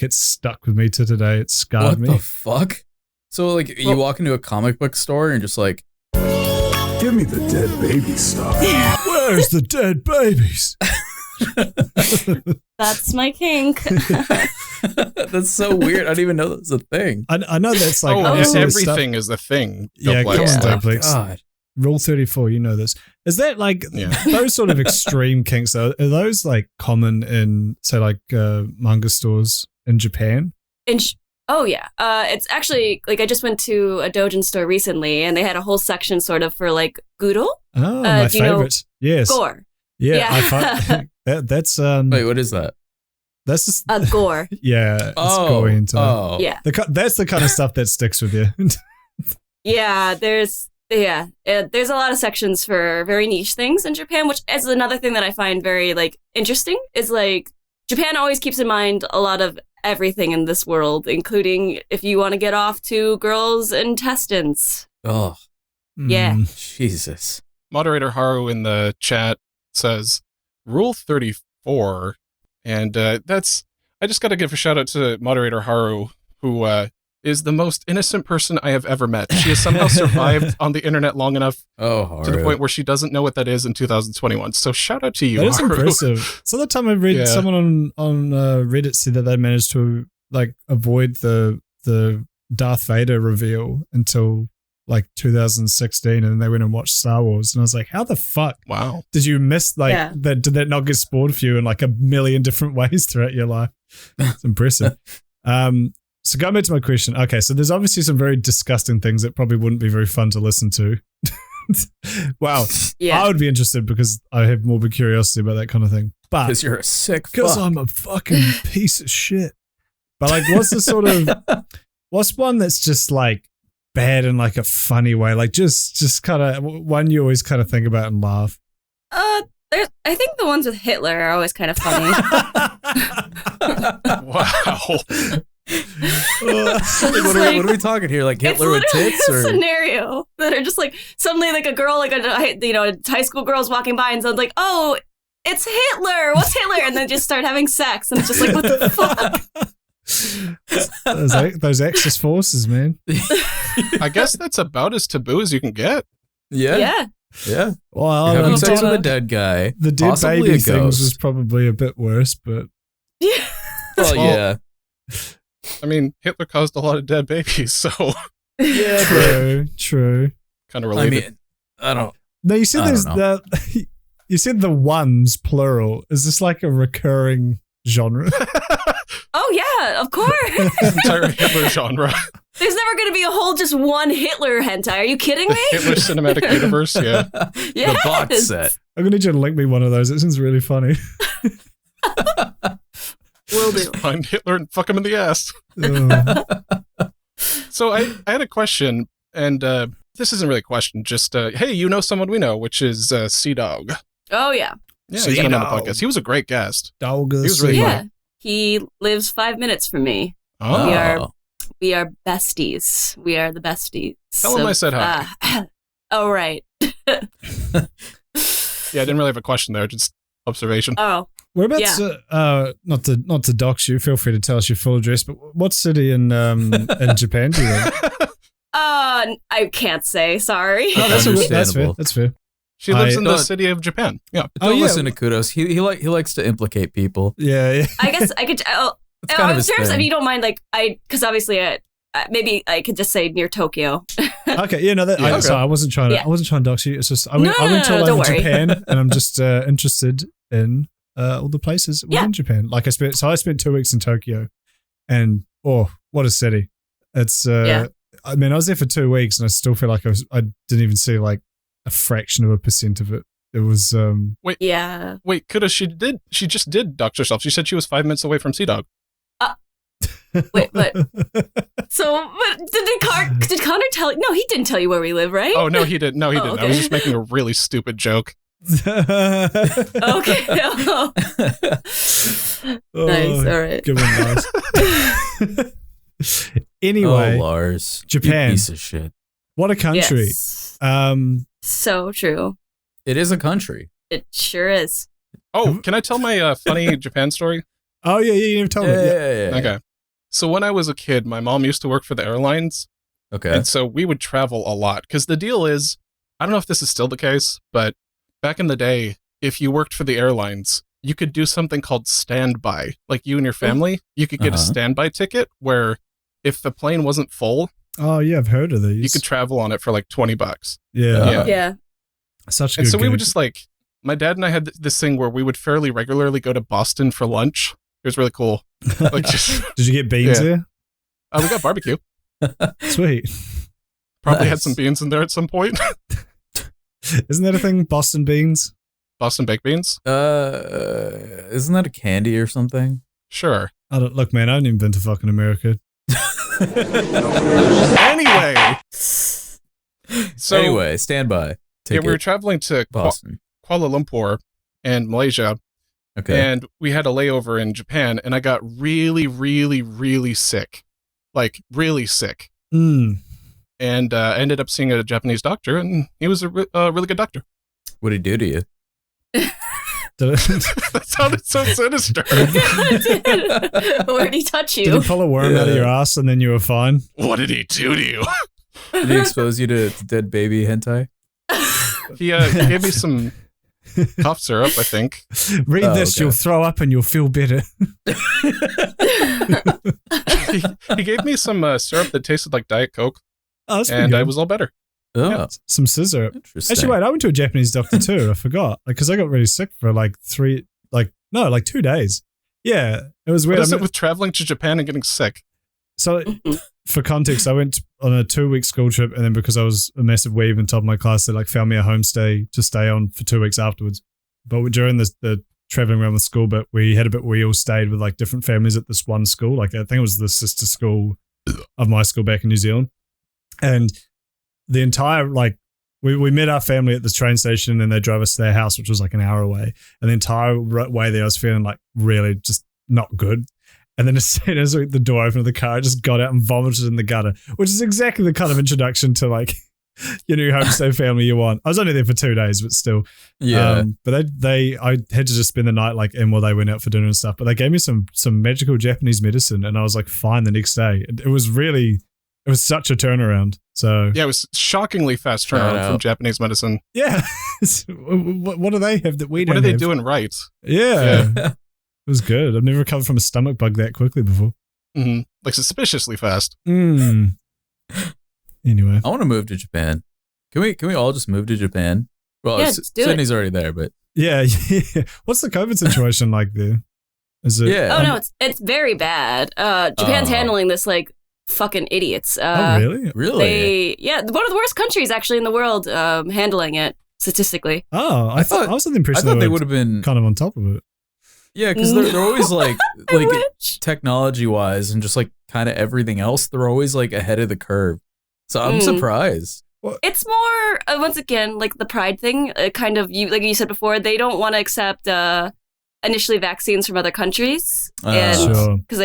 stuck with me to today. It scarred me. What the fuck? So like you walk into a comic book store and just like, give me the dead baby stuff. Where's the dead babies? That's my kink. that's so weird. I didn't even know that's a thing. I know that's like everything is a thing. Yeah, come on, Doplex. God. Rule 34, you know this. Is that like those sort of extreme kinks though? Are those like common in say like manga stores in Japan? Oh yeah, it's actually like I just went to a doujin store recently, and they had a whole section sort of for like guro. Oh, my favorite. Yes, gore. Yeah. I find that's Wait, what is that? That's just a gore. Yeah, it's gory into yeah. That's the kind of stuff that sticks with you. Yeah, there's a lot of sections for very niche things in Japan, which is another thing that I find very like interesting. Is like Japan always keeps in mind a lot of everything in this world, including if you want to get off to girls' intestines. Oh, yeah. Jesus. Moderator Haru in the chat says Rule 34, and I just got to give a shout out to Moderator Haru, who is the most innocent person I have ever met. She has somehow survived on the internet long enough to the point where she doesn't know what that is in 2021. So shout out to you, That is Haru. impressive. So the time I read someone on Reddit said that they managed to like avoid the Darth Vader reveal until like 2016, and then they went and watched Star Wars, and I was like, how the fuck did you miss that? Did that not get spoiled for you in like a million different ways throughout your life? It's impressive. So going back to my question, okay, so there's obviously some very disgusting things that probably wouldn't be very fun to listen to. Wow. I would be interested because I have morbid curiosity about that kind of thing. But because you're a sick fuck. Because I'm a fucking piece of shit. But like, what's one that's just like bad in like a funny way? Like just kind of one you always kind of think about and laugh. I think the ones with Hitler are always kind of funny. Wow. What are we talking here? Like Hitler with tits, or scenario that are just like suddenly like a girl, like a high school girl's walking by and someone's like, "Oh, it's Hitler. What's Hitler?" And then just start having sex, and it's just like, what the fuck? those Axis forces, man. I guess that's about as taboo as you can get. Yeah. Well, You're having I sex don't with a know. dead guy. The dead possibly baby a things ghost. was probably a bit worse, but Yeah. Well, yeah. I mean, Hitler caused a lot of dead babies, so Yeah, true. kind of I related. mean, I don't. No, you said I there's don't know. you said the ones plural. Is this like a recurring genre? Oh yeah, of course. Entire Hitler genre. There's never going to be a whole just one Hitler hentai. Are you kidding me? Hitler cinematic universe, yeah. The box set. I'm gonna need you to link me one of those. It sounds really funny. Will do. Find Hitler and fuck him in the ass. Oh. So I had a question, and this isn't really a question, just, hey, you know someone we know, which is C-Dog. Oh yeah. Yeah, he's been on the C-Dog. podcast. He was a great guest. Dog He was really Yeah. He lives 5 minutes from me. Oh. We are besties. We are the besties. Tell him I said hi. Oh right. Yeah, I didn't really have a question there, just observation. Oh. Whereabouts? Not to dox you. Feel free to tell us your full address. But what city in Japan do you live? I can't say. Sorry. Oh, that's fair. Understandable. That's fair. She lives in the No. city of Japan. Yeah. Don't yeah. listen to Kudos. He likes to implicate people. Yeah. I guess I could. It's kind of in his terms, thing. if you don't mind, because obviously, maybe I could just say near Tokyo. Okay. Yeah. No. That, Yeah. sorry, I wasn't trying to. Yeah. I wasn't trying to dox you. It's just I went No, to all don't over worry. Japan, and I'm just interested in all the places Yeah. within Japan. Like I spent 2 weeks in Tokyo, and what a city! It's Yeah. I mean, I was there for 2 weeks, and I still feel like I didn't even see like a fraction of a percent of it. It was Yeah. Wait, Kuda, she just did dox herself. She said she was 5 minutes away from C-Dog. Wait, but so, but did Connor tell? No, he didn't tell you where we live, right? Oh, no, he didn't. No, he Oh, didn't. I okay. was just making a really stupid joke. Okay. Nice. All right. Good one, guys. Anyway, Oh, Lars, Japan. you piece of shit. what a country. Yes. So true. It is a country. It sure is. Oh, can I tell my funny Japan story? Oh yeah, you never told me. Yeah. Yeah. Okay. So when I was a kid, my mom used to work for the airlines. Okay. And so we would travel a lot because the deal is, I don't know if this is still the case, but back in the day, if you worked for the airlines, you could do something called standby. Like you and your family, you could get a standby ticket where if the plane wasn't full, Oh yeah, I've heard of these. you could travel on it for like $20. yeah. Yeah. Yeah. Such a And good so we would gig. just like, my dad and I had this thing where we would fairly regularly go to Boston for lunch. It was really cool. Like just, Did you get beans Yeah. there? we got barbecue. Sweet. Probably had Nice. some beans in there at some point. Isn't that a thing? Boston beans? Boston baked beans. Isn't that a candy or something? Sure. I don't look, man. I haven't even been to fucking America. Anyway. So Anyway, stand by. yeah, Ticket. we were traveling to Boston. Kuala Lumpur and Malaysia, Okay. and we had a layover in Japan, and I got really, really, really sick. Like, really sick. Mm. And ended up seeing a Japanese doctor, and he was a really good doctor. What did he do to you? Did, That sounded so sinister. Where did he touch did you? he pull a worm out of your ass and then you were fine? What did he do to you? Did he expose you to dead baby hentai? He gave me some cough syrup, I think. Read Oh, this, okay. you'll throw up and you'll feel better. He gave me some syrup that tasted like Diet Coke, Oh, that's pretty and good. I was all better. Oh, Some scissor. interesting. Actually, wait, I went to a Japanese doctor too. I forgot. Because I got really sick for like 2 days. Yeah, it was What weird. is I it mean- with traveling to Japan and getting sick? So, for context, I went on a 2-week school trip, and then because I was a massive weeb and top of my class, they like found me a homestay to stay on for 2 weeks afterwards. But during the traveling around the school bit, we had a bit where we all stayed with like different families at this one school. Like I think it was the sister school of my school back in New Zealand, and the entire like we met our family at this train station, and they drove us to their house, which was like an hour away. And the entire way there, I was feeling like really just not good. And then as soon as the door opened of the car, I just got out and vomited in the gutter, which is exactly the kind of introduction to like your new homestay family you want. I was only there for 2 days, but still. Yeah. But I had to just spend the night like in while they went out for dinner and stuff. But they gave me some magical Japanese medicine, and I was like fine the next day. It was such a turnaround. So Yeah, it was shockingly fast turnaround from Japanese medicine. yeah, what do they have that we don't? What are they have? doing right? Yeah. It was good. I've never recovered from a stomach bug that quickly before. Mm-hmm. Like suspiciously fast. Anyway, I want to move to Japan. Can we all just move to Japan? Well, Yeah, let's do Sydney's already there, but yeah. What's the COVID situation like there? Is it? yeah. Oh no, it's very bad. Japan's handling this like fucking idiots. Oh really? Really? One of the worst countries actually in the world handling it statistically. Oh, I thought I was under the I impression thought they were would have been. kind of on top of it. Yeah, because they're always like wish. technology wise and just like kind of everything else. They're always like ahead of the curve. So I'm surprised. It's more once again like the pride thing. Kind of you like you said before. They don't want to accept initially vaccines from other countries, and Sure. because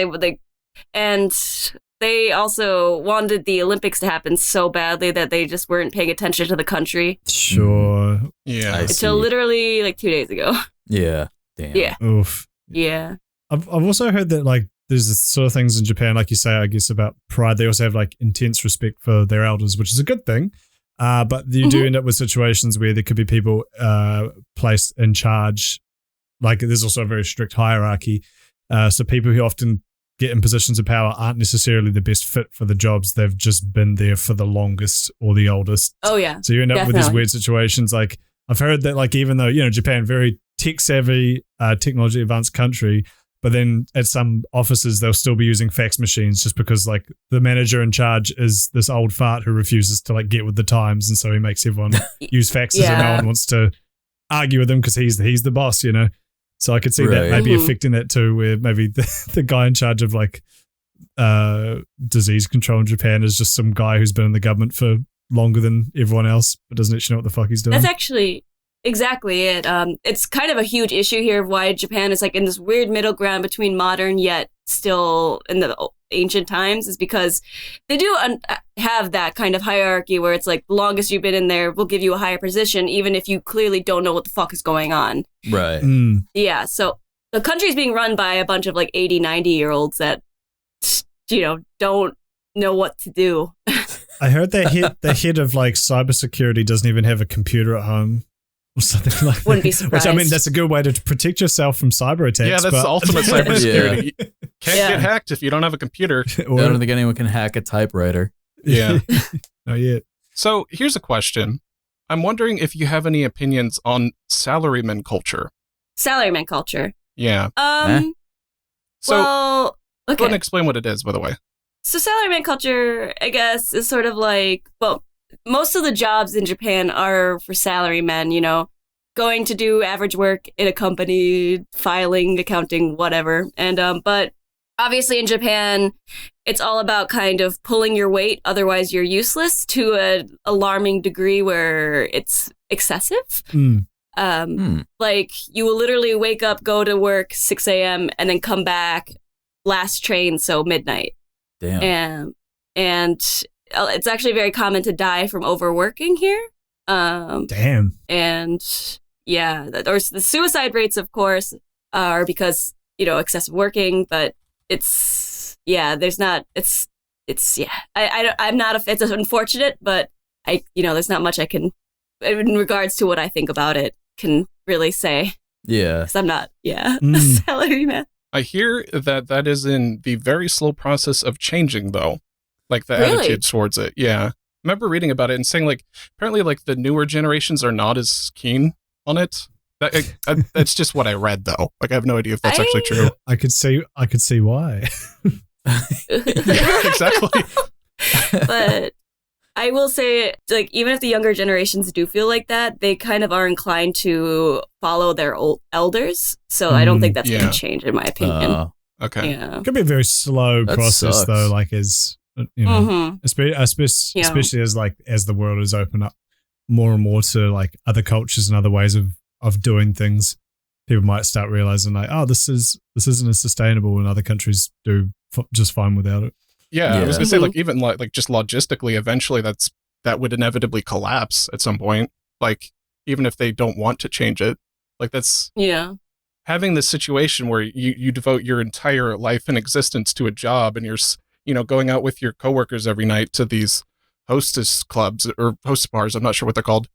they also wanted the Olympics to happen so badly that they just weren't paying attention to the country Sure. Yeah. I see. until literally like 2 days ago. Yeah. Damn. Yeah. Oof. Yeah. I've also heard that like there's this sort of things in Japan, like you say, I guess about pride. They also have like intense respect for their elders, which is a good thing. But you do end up with situations where there could be people placed in charge. Like there's also a very strict hierarchy. So people who often get in positions of power aren't necessarily the best fit for the jobs. They've just been there for the longest or the oldest. Oh yeah. So you end up with these Definitely. weird situations. Like I've heard that like even though, you know, Japan, very tech savvy, technology advanced country, but then at some offices they'll still be using fax machines just because like the manager in charge is this old fart who refuses to like get with the times, and so he makes everyone use faxes and no Yeah. one wants to argue with him because he's the boss, you know. So I could see that Right. maybe Mhm. affecting that too, where maybe the guy in charge of like disease control in Japan is just some guy who's been in the government for longer than everyone else, but doesn't actually know what the fuck he's doing. That's actually exactly it. It's kind of a huge issue here of why Japan is like in this weird middle ground between modern yet still in the ancient times, is because they do have that kind of hierarchy where it's like the longest you've been in there will give you a higher position, even if you clearly don't know what the fuck is going on. Right. Yeah, so the country's being run by a bunch of like 80, 90-year-olds that, you know, don't know what to do. I heard that the head of like cybersecurity doesn't even have a computer at home or something like that. Wouldn't be Which I surprised. mean, that's a good way to protect yourself from cyber attacks. Yeah, that's but- the ultimate cybersecurity. Can't Yeah. get hacked if you don't have a computer. I don't think anyone can hack a typewriter. Yeah. Not yet. So here's a question. I'm wondering if you have any opinions on salaryman culture. Salaryman culture. Yeah. So Well, go ahead and okay. explain what it is, by the way. So salaryman culture, I guess, is sort of like, well, most of the jobs in Japan are for salarymen, you know, going to do average work in a company, filing, accounting, whatever. And but obviously in Japan, it's all about kind of pulling your weight, otherwise you're useless, to an alarming degree where it's excessive. Like you will literally wake up, go to work 6 a.m. and then come back last train, so midnight. Damn. And it's actually very common to die from overworking here. Damn. And yeah, or the suicide rates, of course, are because, you know, excessive working. But it's there's not. It's I'm not. It's unfortunate, but there's not much I can, in regards to what I think about it, can really say. Yeah. Because I'm not. A salary man. I hear that is in the very slow process of changing, though. Like the Really? attitude towards it. Yeah. I remember reading about it and saying, like, apparently, like, the newer generations are not as keen on it. That's just what I read, though. Like, I have no idea if that's actually true. I could see why. Yeah, exactly. But I will say, like, even if the younger generations do feel like that, they kind of are inclined to follow their old elders. So I don't think that's going Yeah. to change, in my opinion. Okay. Yeah. It could be a very slow That process, sucks. though. Like as you know, Mhm. especially as the world has opened up more and more to like other cultures and other ways of doing things, people might start realizing like, oh, this isn't as sustainable, and other countries do just fine without it. Yeah, I was Yeah. gonna say, like, even like just logistically, eventually that's that would inevitably collapse at some point. Like, even if they don't want to change it. Like, that's having this situation where you devote your entire life and existence to a job, and you're, you know, going out with your coworkers every night to these hostess clubs or host bars. I'm not sure what they're called.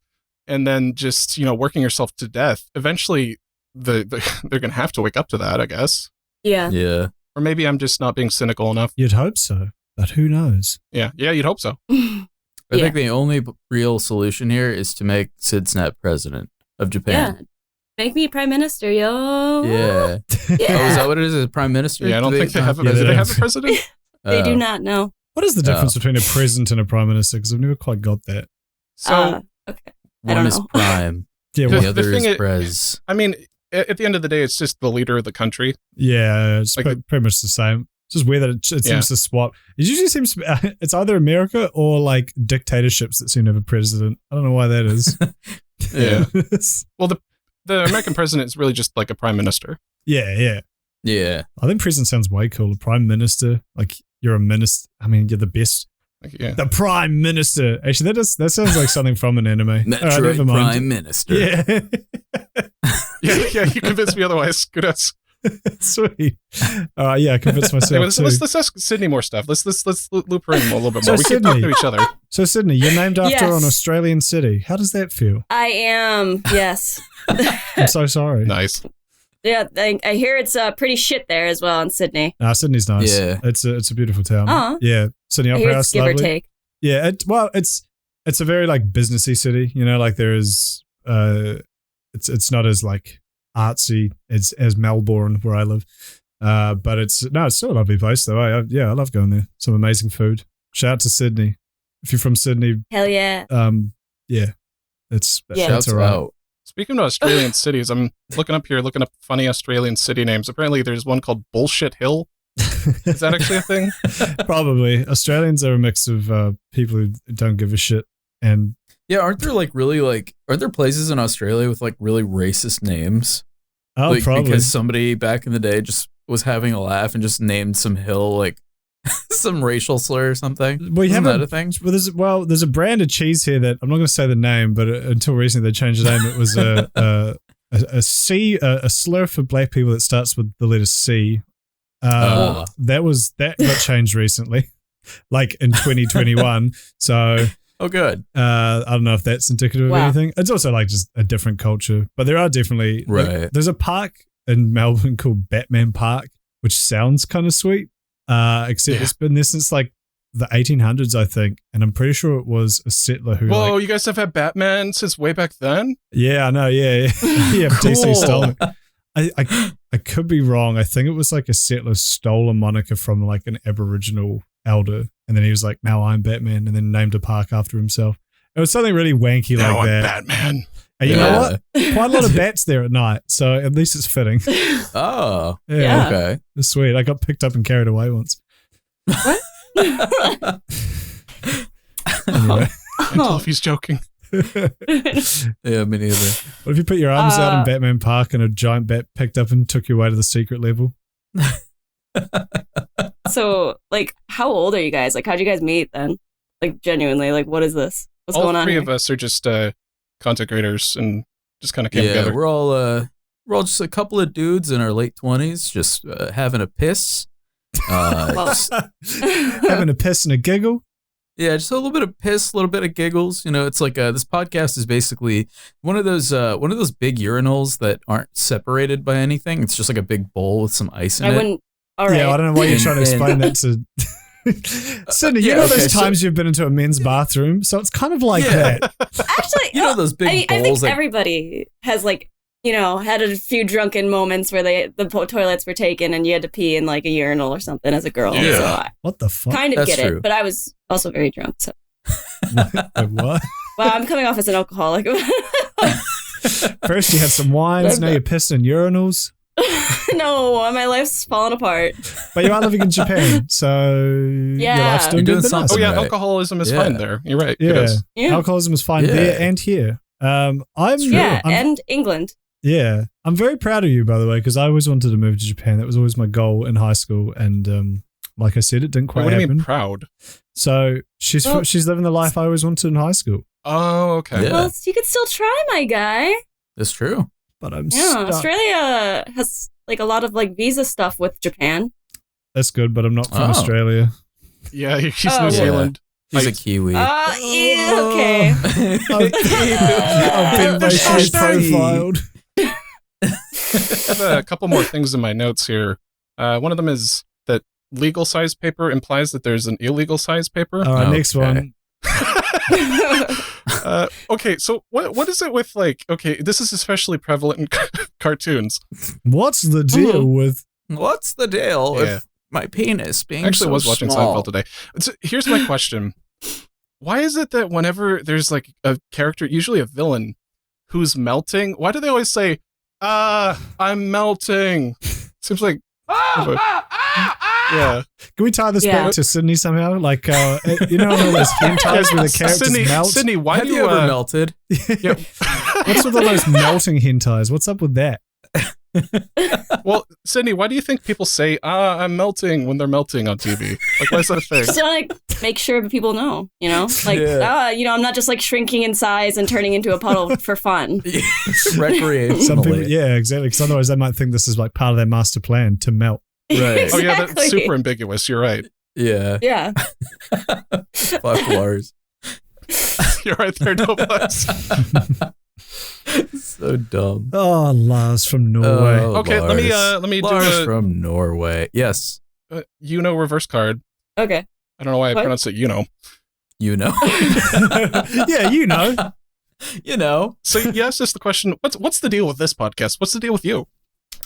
And then just, you know, working yourself to death. Eventually, they're going to have to wake up to that, I guess. Yeah. Yeah. Or maybe I'm just not being cynical enough. You'd hope so, but who knows? Yeah, you'd hope so. I think the only real solution here is to make Sydsnap president of Japan. Yeah. Make me prime minister, yo. Yeah. Yeah. Oh, is that what it is? A prime minister? Yeah, I don't think they have a Yeah, president. they Do they have a president? They do not know. What is the difference between a president and a prime minister? Because I've never quite got that. So, Okay. One is prime. Yeah, The well, other thing is is- prez. I mean, at the end of the day, it's just the leader of the country. yeah, it's Like pretty much the same. It's just weird that it seems to swap. It usually seems to, it's either America or like dictatorships that seem to have a president. I don't know why that is. Yeah. Well, the American president is really just like a prime minister. yeah. Yeah. I think president sounds way cooler. Prime minister, like you're a minister. I mean, you're the best. Like, yeah. The prime minister. Actually, that sounds like something from an anime. That's All right, right, never mind. prime minister. Yeah. Yeah, you convinced me otherwise. Good ass. Sweet. All right, yeah, I convinced myself. Anyway, too. let's ask Sydney more stuff. Let's loop her in a little bit So more. We can talk Sydney. to each other. So, Sydney, you're named after Yes. an Australian city. How does that feel? I am. Yes. I'm so sorry. Nice. Yeah, I hear it's pretty shit there as well in Sydney. Sydney's nice. Yeah. It's a beautiful town. Aw. Yeah, Sydney I Opera hear House, it's give or lovely. take. Yeah, it's a very like businessy city. You know, like there is it's not as like artsy as Melbourne where I live. But it's still a lovely place though. I love going there. Some amazing food. Shout out to Sydney. If you're from Sydney, Hell yeah. that's Shouts all right. out. Speaking of Australian cities, I'm looking up funny Australian city names. Apparently, there's one called Bullshit Hill. Is that actually a thing? Probably. Australians are a mix of people who don't give a shit and Yeah, aren't there places in Australia with like really racist names? Like, probably. because somebody back in the day just was having a laugh and just named some hill like some racial slur or something. Well, you Isn't have that a thing? There's a brand of cheese here that I'm not going to say the name, but until recently they changed the name. It was a slur for black people that starts with the letter C. That got changed recently, like in 2021. So, Oh, good. I don't know if that's indicative of anything. It's also like just a different culture, but there are definitely Right. there's a park in Melbourne called Batman Park, which sounds kind of sweet. Except it's been there since like the 1800s, I think, and I'm pretty sure it was a settler who. Whoa, like, you guys have had Batman since way back then? yeah, I know. Yeah. DC Cool. stole it. I could be wrong. I think it was like a settler stole a moniker from like an Aboriginal elder, and then he was like, "Now I'm Batman," and then named a park after himself. It was something really wanky Now like I'm that. Batman. And you know what? Quite a lot of bats there at night, so at least it's fitting. Oh, Yeah. okay. It's sweet. I got picked up and carried away once. Anyway. I can't tell if he's joking. Yeah, me neither. What if you put your arms out in Batman Park and a giant bat picked up and took you away to the secret level? So, like, how old are you guys? Like, how'd you guys meet then? Like, genuinely, like, what is this? What's All going on three here? of us are just content creators and just kind of came Yeah, together. we're all just a couple of dudes in our late 20s, just having a piss. Well, Just- Having a piss and a giggle? yeah, just a little bit of piss, a little bit of giggles. You know, it's like this podcast is basically one of those big urinals that aren't separated by anything. It's just like a big bowl with some ice in I it. wought All right. Yeah, I don't know why you're trying to explain that to Sydney. You Yeah, know okay, those so- times you've been into a men's bathroom, so it's kind of like Yeah. that. Actually, You know those big I bowls think that- everybody has like, you know, had a few drunken moments where the toilets were taken and you had to pee in like a urinal or something as a girl. Yeah. So I What the fuck? kind of That's get true. it, but I was also very drunk. So Wait, what? well, I'm coming off as an alcoholic. First you had some wines, now you're pissing in urinals. No, my life's falling apart. But you are living in Japan, so Yeah. your life's doing You're doing good. something Oh yeah, right. alcoholism is Yeah. fine there. You're right. It Yeah. is. Yeah, Alcoholism is fine Yeah. there and here. I'm and England. I'm very proud of you, by the way, because I always wanted to move to Japan. That was always my goal in high school, and Like I said, it didn't quite What do you happen. mean proud? So she's living the life I always wanted in high school. Oh, okay. Yeah. Well, you could still try, my guy. That's true. But I'm Yeah, stuck. Australia has like a lot of like visa stuff with Japan. That's good, but I'm not from Oh. Australia. Yeah, he's Oh. New Zealand. He's a Kiwi. Yeah, okay. I've been racially profiled. I have a couple more things in my notes here. One of them is that legal size paper implies that there's an illegal size paper. All right, next Okay. one. Okay, so what is it with like? Okay, this is especially prevalent in cartoons. What's the deal with? What's the deal Yeah. with my penis being I actually so was watching small? Seinfeld today. So here's my question: why is it that whenever there's like a character, usually a villain, who's melting, why do they always say, I'm melting"? Seems like yeah. Can we tie this Yeah. back to Sydney somehow? Like, you know, all those hentais where the characters melt. Sydney, why Have do you ever melted? Yeah. What's with all those melting hentais? What's up with that? Well, Sydney, why do you think people say I'm melting when they're melting on TV? Like, why is that a thing? Just want to make sure people know, you know, like, I'm not just like shrinking in size and turning into a puddle for fun. Recreationally. Some people, yeah, exactly. Because otherwise, they might think this is like part of their master plan to melt. Right. Oh yeah, that's Exactly. super ambiguous. You're right. Yeah. Yeah. Fuck Lars. You're right there, Douglas. So dumb. Oh, Lars from Norway. Oh, Okay, let me do Lars a from Norway. Yes. reverse card. Okay. I don't know why I What? pronounce it. You know. Yeah, you know. You know. So you asked us the question: what's the deal with this podcast? What's the deal with you?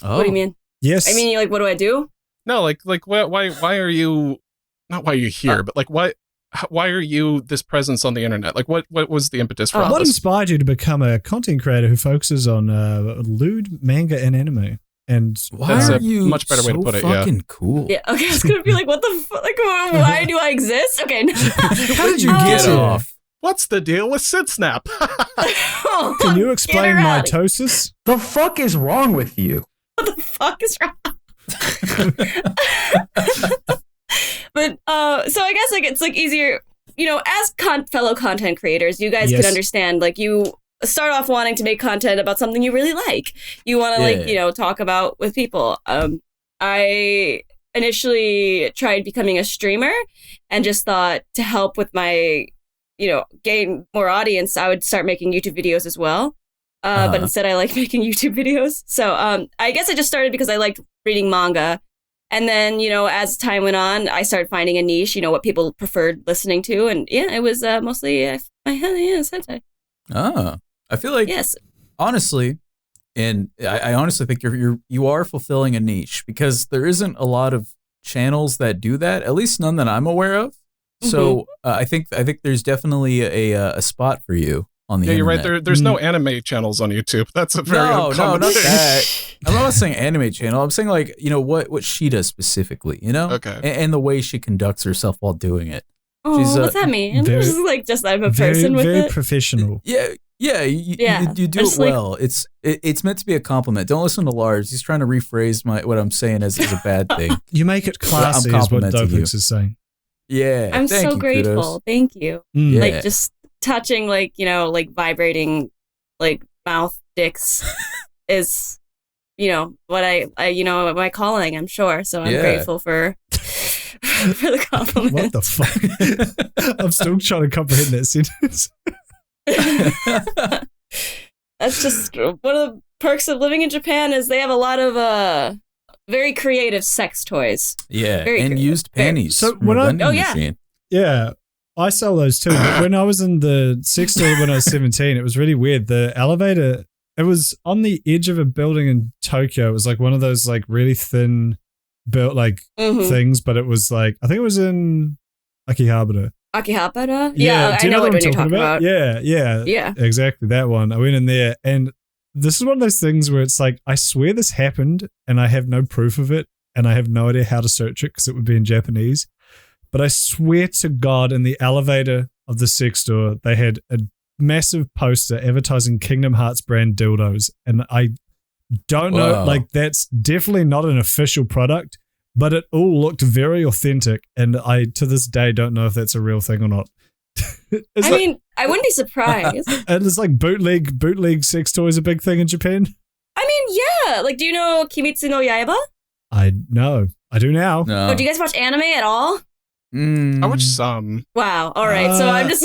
Oh. What do you mean? Yes. I mean, like, what do I do? No, like why are you? Not why are you here, but like why are you this presence on the internet? Like what was the impetus for all what this? inspired you to become a content creator who focuses on lewd manga and anime? And Why That's are a you much better way to so put it, yeah. fucking cool. Yeah. Okay. I was gonna be like, what the fuck? Like, why do I exist? Okay. how did you Oh. get Get here? off. What's the deal with Sydsnap? Can you explain Get her out. mitosis? The fuck is wrong with you? What the fuck is wrong? But so I guess like it's like easier, you know, as fellow content creators, you guys Yes. can understand, like, you start off wanting to make content about something you really like. You want to Yeah. like, you know, talk about with people. I initially tried becoming a streamer and just thought to help with my, you know, gain more audience, I would start making YouTube videos as well. But instead I like making YouTube videos. So I guess I just started because I liked reading manga. And then, you know, as time went on, I started finding a niche, you know, what people preferred listening to. And yeah, it was mostly, hentai. Oh. I feel like Yes. honestly, and I honestly think you are fulfilling a niche because there isn't a lot of channels that do that, at least none that I'm aware of. So I think there's definitely a spot for you on the Yeah, you're internet. right. There's no anime channels on YouTube. That's a very No, uncommon not thing. that. I'm not saying anime channel. I'm saying like, you know, what she does specifically, you know? Okay. And the way she conducts herself while doing it. Oh, She's, what's that mean? very- This is like just I'm a Very, person with very it. professional. Yeah, you Yeah, do it just like- well. It's meant to be a compliment. Don't listen to Lars. He's trying to rephrase what I'm saying as a bad thing. You make it classy, I'm is what complimenting Dopix is saying. Yeah, I'm thank so you, grateful. kudos. Thank you. Yeah. Like just touching, like, you know, like vibrating, like mouth dicks is, you know, what I you know, my calling, I'm sure. So I'm Yeah. grateful for the compliment. What the fuck? I'm still trying to comprehend that sentence. That's just one of the perks of living in Japan is they have a lot of very creative sex toys. Yeah, Very and good. used panties. So from when a I- vending Oh, yeah. machine. Yeah, I sell those too. But when I was in the sex store when I was 17, it was really weird. The elevator, it was on the edge of a building in Tokyo. It was like one of those like really thin built like Mhm. things, but it was like, I think it was in Akihabara. Akihabara? do Yeah, I you know what I'm you're talking about. Yeah, Yeah. exactly that one. I went in there, and this is one of those things where it's like, I swear this happened, and I have no proof of it, and I have no idea how to search it because it would be in Japanese. But I swear to God, in the elevator of the sex store, they had a massive poster advertising Kingdom Hearts brand dildos, and I don't know, Wow. like that's definitely not an official product, but it all looked very authentic, and I to this day don't know if that's a real thing or not. I mean, I wouldn't be surprised. And it's like bootleg sex toys a big thing in Japan. I mean, yeah. Like, do you know Kimitsu no Yaiba? I know. I do now. No. Oh, do you guys watch anime at all? I watched some. Wow. All right. So I'm just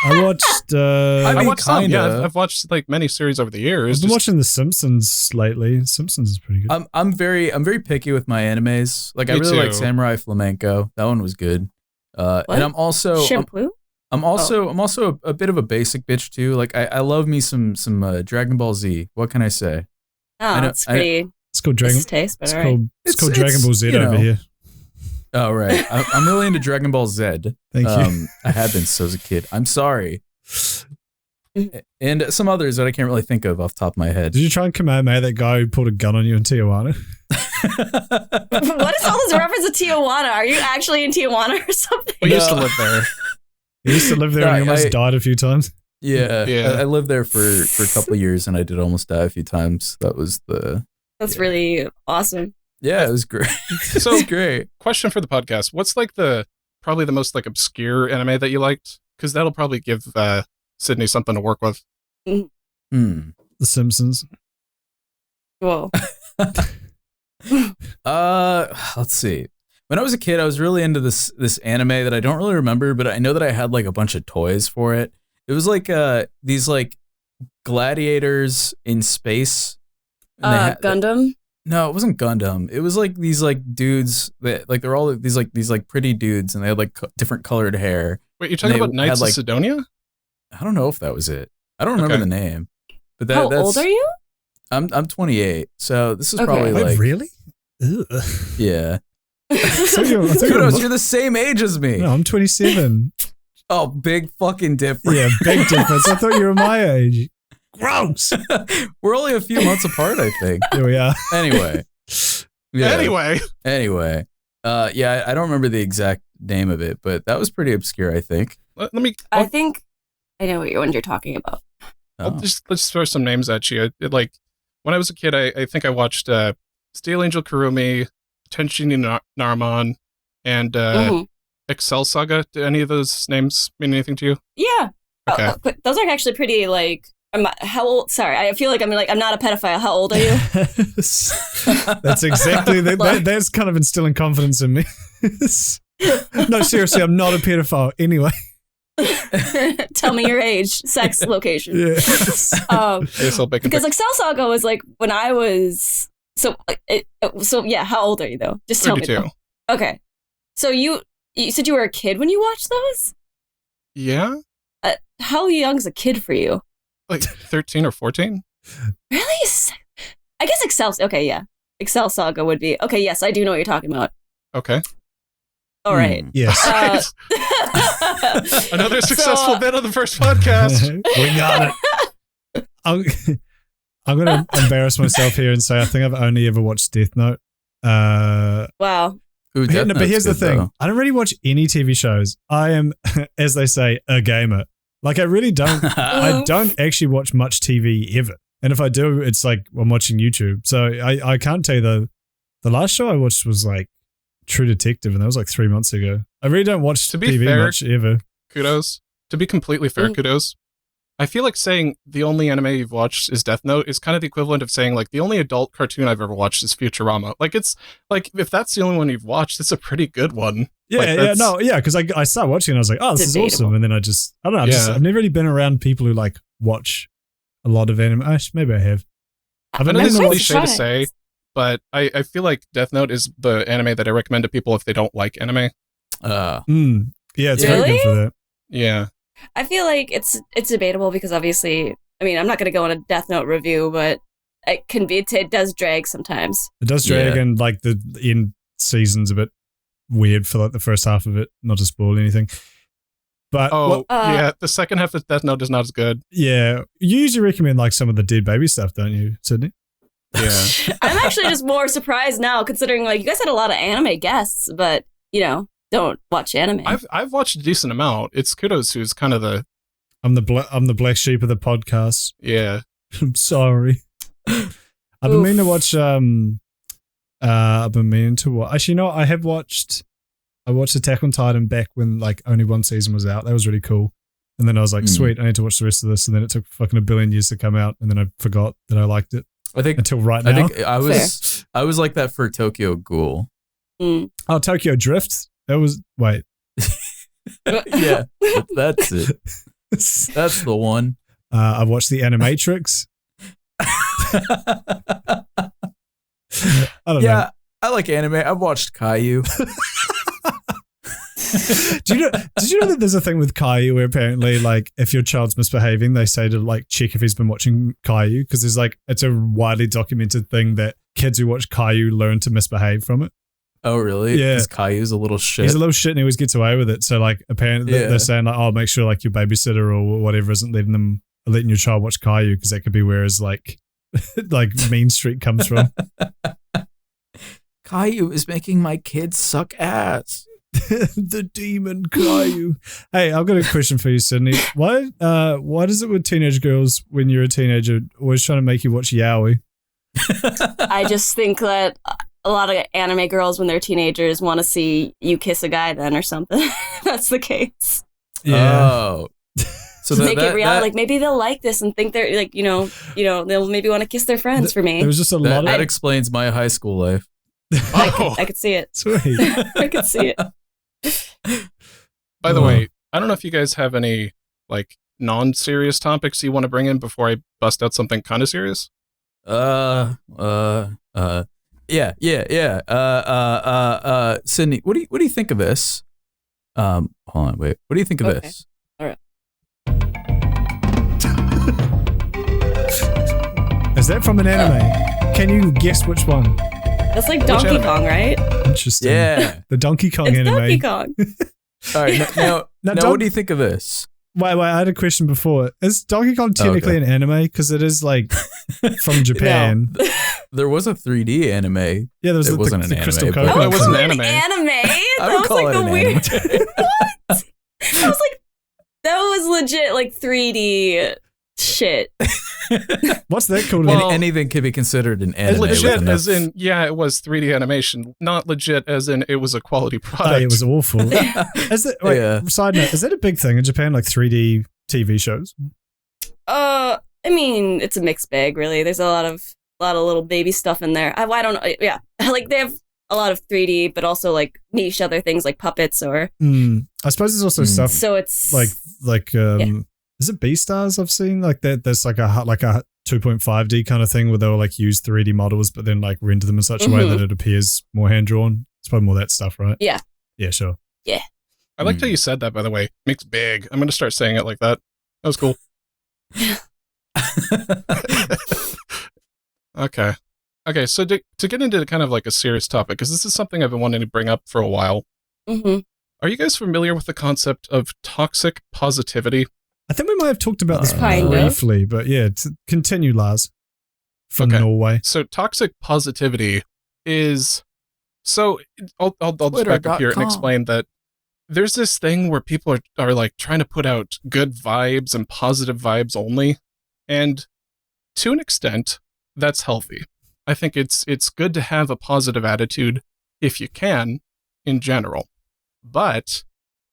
I watched. I watched some. kinda. Yeah, I've watched like many series over the years. I've been watching The Simpsons lately. Simpsons is pretty good. I'm very picky with my animes. Like I Me really like too. Samurai Flamenco. That one was good. And I'm also shampoo. I'm also a bit of a basic bitch too. Like I love me some Dragon Ball Z. What can I say? Oh, it's pretty. It's called Dragon. Taste, but It's all right. called It's- Dragon Ball Z you over know. here. Oh right, I'm really into Dragon Ball Z. Thank you. I have been since I was a kid. I'm sorry. And some others that I can't really think of off the top of my head. Did you try and Kamehameha that guy who pulled a gun on you in Tijuana? What is all this reference to Tijuana? Are you actually in Tijuana or something? We used to live there. He used to live there and he almost died a few times. Yeah, Yeah. I lived there for a couple of years, and I did almost die a few times. That was the That's really awesome. yeah, it was great. It So- was great. Question for the podcast: what's like probably the most like obscure anime that you liked? Because that'll probably give Sydney something to work with. Hmm. The Simpsons. Whoa. Let's see. When I was a kid, I was really into this anime that I don't really remember, but I know that I had like a bunch of toys for it. It was like these like gladiators in space. And they had- Gundam. No, it wasn't Gundam. It was like these like dudes that like they're all these pretty dudes, and they had like different colored hair. Wait, you're talking They about Knights had, like- of Sidonia? I don't know if that was it. I don't remember Okay. the name. But How that's old are you? I'm 28, so this is Okay. probably Wait, like really? Ugh. yeah. So I thought Kudos, you're the same age as me. No, I'm 27. Oh, big fucking difference. Yeah, big difference. I thought you were my age. Gross. We're only a few months apart, I think. Here we are. Anyway. Yeah. Anyway, Yeah, I don't remember the exact name of it, but that was pretty obscure, I think. let me. I think I know what one you're talking about. Oh. Let's throw some names at you. Like when I was a kid, I think I watched Steel Angel Kurumi, Tenshini Naruman, and Mhm. Excel Saga. Do any of those names mean anything to you? Yeah. Okay. But those are actually pretty like. How old? Sorry, I feel like I'm not a pedophile. How old are you? That's exactly that's kind of instilling confidence in me. No, seriously, I'm not a pedophile anyway. Tell me your age, sex, location. Yes. Yes, I'll make a Because pic- Excel Saga was like when I was so. So yeah, how old are you though? Just tell 32. me. Though. Okay, so you said you were a kid when you watched those. Yeah, How young is a kid for you? like 13 or 14. Really? I guess Excel. Okay, yeah, Excel Saga would be okay. Yes, I do know what you're talking about. Okay. All right. Yes. Another successful So, bit on the first podcast. We got it. I'm going to embarrass myself here and say I think I've only ever watched Death Note. Wow. Ooh, Death But Note's here's the good, thing. though. I don't really watch any TV shows. I am, as they say, a gamer. Like I really don't. I don't actually watch much TV ever. And if I do, it's like I'm watching YouTube. So I can't tell you the last show I watched was like True Detective, and that was like 3 months ago. I really don't watch To be TV fair- much ever. Kudos. To be completely fair, kudos. I feel like saying the only anime you've watched is Death Note is kind of the equivalent of saying like the only adult cartoon I've ever watched is Futurama. Like it's like if that's the only one you've watched, it's a pretty good one. Yeah, because I started watching and I was like, oh, this is Debatable. awesome. And then I don't know, I've never really been around people who like watch a lot of anime. Maybe I have. I know been this is meaning to cliche to say, but I feel like Death Note is the anime that I recommend to people if they don't like anime. Uh, Yeah, it's very Really? good for that. Yeah. I feel like it's debatable because obviously, I mean, I'm not going to go on a Death Note review, but it does drag sometimes. It does drag, Yeah. and like the end season's a bit weird for like the first half of it. Not to spoil anything, but Yeah, the second half of Death Note is not as good. yeah, you usually recommend like some of the dead baby stuff, don't you, Sydney? Yeah. I'm actually just more surprised now, considering like you guys had a lot of anime guests, but don't watch anime. I've watched a decent amount. It's Kudos who's kind of the I'm the black sheep of the podcast. yeah. I'm sorry. I've been meaning to watch I've been meaning to watch. Actually, you know what? I watched Attack on Titan back when like only one season was out. That was really cool. And then I was like, sweet, I need to watch the rest of this. And then it took fucking a billion years to come out. And then I forgot that I liked it. I think until right now. I think I was like that for Tokyo Ghoul. Oh, Tokyo Drift. That was wait. Yeah, that's it. That's the one. I watched the Animatrix. I don't know. I like anime. I've watched Caillou. Did you know that there's a thing with Caillou where apparently, like, if your child's misbehaving, they say to like check if he's been watching Caillou, because there's like it's a widely documented thing that kids who watch Caillou learn to misbehave from it. Oh, really? Yeah. Because Caillou's a little shit. He's a little shit and he always gets away with it. So like apparently they're saying like, oh, make sure like your babysitter or whatever isn't letting your child watch Caillou, because that could be where his like like Mean Street comes from. Caillou is making my kids suck ass. The demon Caillou. Hey, I've got a question for you, Sydney. Why is it with teenage girls when you're a teenager always trying to make you watch yaoi? I just think that a lot of anime girls when they're teenagers want to see you kiss a guy then or something. That's the case. Yeah. Oh. So make it real. Like maybe they'll like this and think they're like, they'll maybe want to kiss their friends for me. There was just a lot of that explains my high school life. I could see it. Sweet. I could see it. By the way, I don't know if you guys have any like non-serious topics you want to bring in before I bust out something kind of serious. Yeah. Sydney, what do you think of this? Hold on, wait. What do you think of this? All right. Is that from an anime? Can you guess which one? That's like Donkey Kong, right? Interesting. Yeah. The Donkey Kong it's anime. Donkey Kong. All right, now what do you think of this? Wait, I had a question before. Is Donkey Kong technically an anime? Because it is like from Japan. No. There was a 3D anime. Yeah, there was it wasn't an Crystal anime. Coconut. Oh, it was an anime. anime. That was like the weird. What? I was like, that was legit like 3D shit. What's that called? Well, anything can be considered an anime. Legit as in, yeah, it was 3D animation. Not legit as in it was a quality product. It was awful. Side note, is that a big thing in Japan, like 3D TV shows? I mean, it's a mixed bag, really. There's a lot of little baby stuff in there. I don't know. Yeah, like they have a lot of 3D, but also like niche other things like puppets or. I suppose there's also stuff. So it's like is it Beastars I've seen like that? There's like a 2.5D kind of thing where they'll like use 3D models, but then like render them in such a way that it appears more hand drawn. It's probably more that stuff, right? Yeah. Yeah, sure. Yeah. I liked how you said that, by the way. Mixed big. I'm going to start saying it like that. That was cool. Okay. So to get into kind of like a serious topic, because this is something I've been wanting to bring up for a while. Are you guys familiar with the concept of toxic positivity? I think we might have talked about this kind briefly, but yeah, continue, Lars, from Norway. So toxic positivity is, so I'll just back up here and explain that there's this thing where people are like trying to put out good vibes and positive vibes only. And to an extent, that's healthy. I think it's good to have a positive attitude if you can in general. But,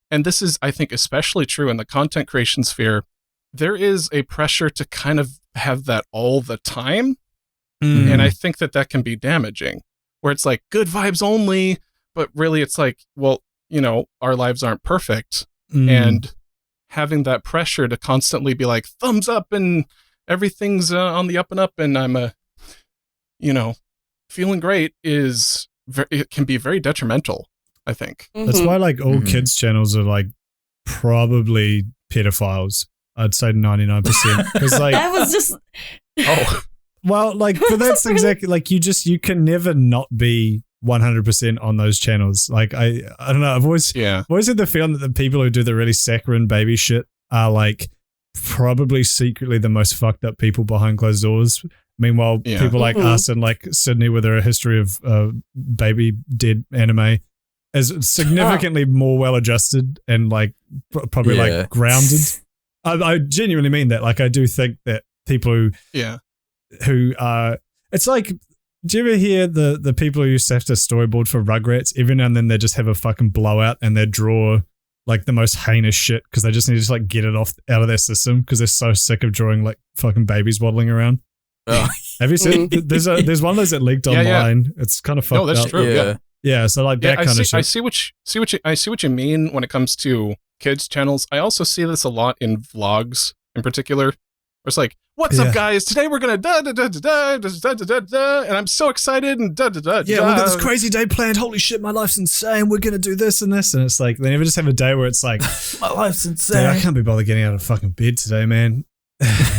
and this is, I think, especially true in the content creation sphere, there is a pressure to kind of have that all the time. And I think that can be damaging, where it's like good vibes only, but really it's like, well, our lives aren't perfect. And having that pressure to constantly be like, thumbs up and everything's on the up and up and I'm feeling great it can be very detrimental, I think. That's why like all kids channels are like probably pedophiles. I'd say 99%. Because like that was just well, like, but that's exactly like you can never not be 100% on those channels. Like I don't know. I've always had the feeling that the people who do the really saccharine baby shit are like probably secretly the most fucked up people behind closed doors. Meanwhile, people like us and like Sydney, with a history of baby dead anime, is significantly more well adjusted and like probably like grounded. I genuinely mean that. Like I do think that people who are, it's like Do you ever hear the people who used to have to storyboard for Rugrats? Every now and then they just have a fucking blowout and they draw like the most heinous shit because they just need to like get it out of their system because they're so sick of drawing like fucking babies waddling around. Oh. Have you seen? There's one of those that leaked online. Yeah. It's kind of fucked up. No, that's true. Yeah. So like that kind of shit. I see what you mean when it comes to kids channels. I also see this a lot in vlogs in particular. Where it's like, what's up, guys? Today we're gonna da da da da da da da da da, and I'm so excited and da da da. Yeah, we've got this crazy day planned. Holy shit, my life's insane. We're gonna do this and this, and it's like they never just have a day where it's like, my life's insane. Dude, I can't be bothered getting out of fucking bed today, man.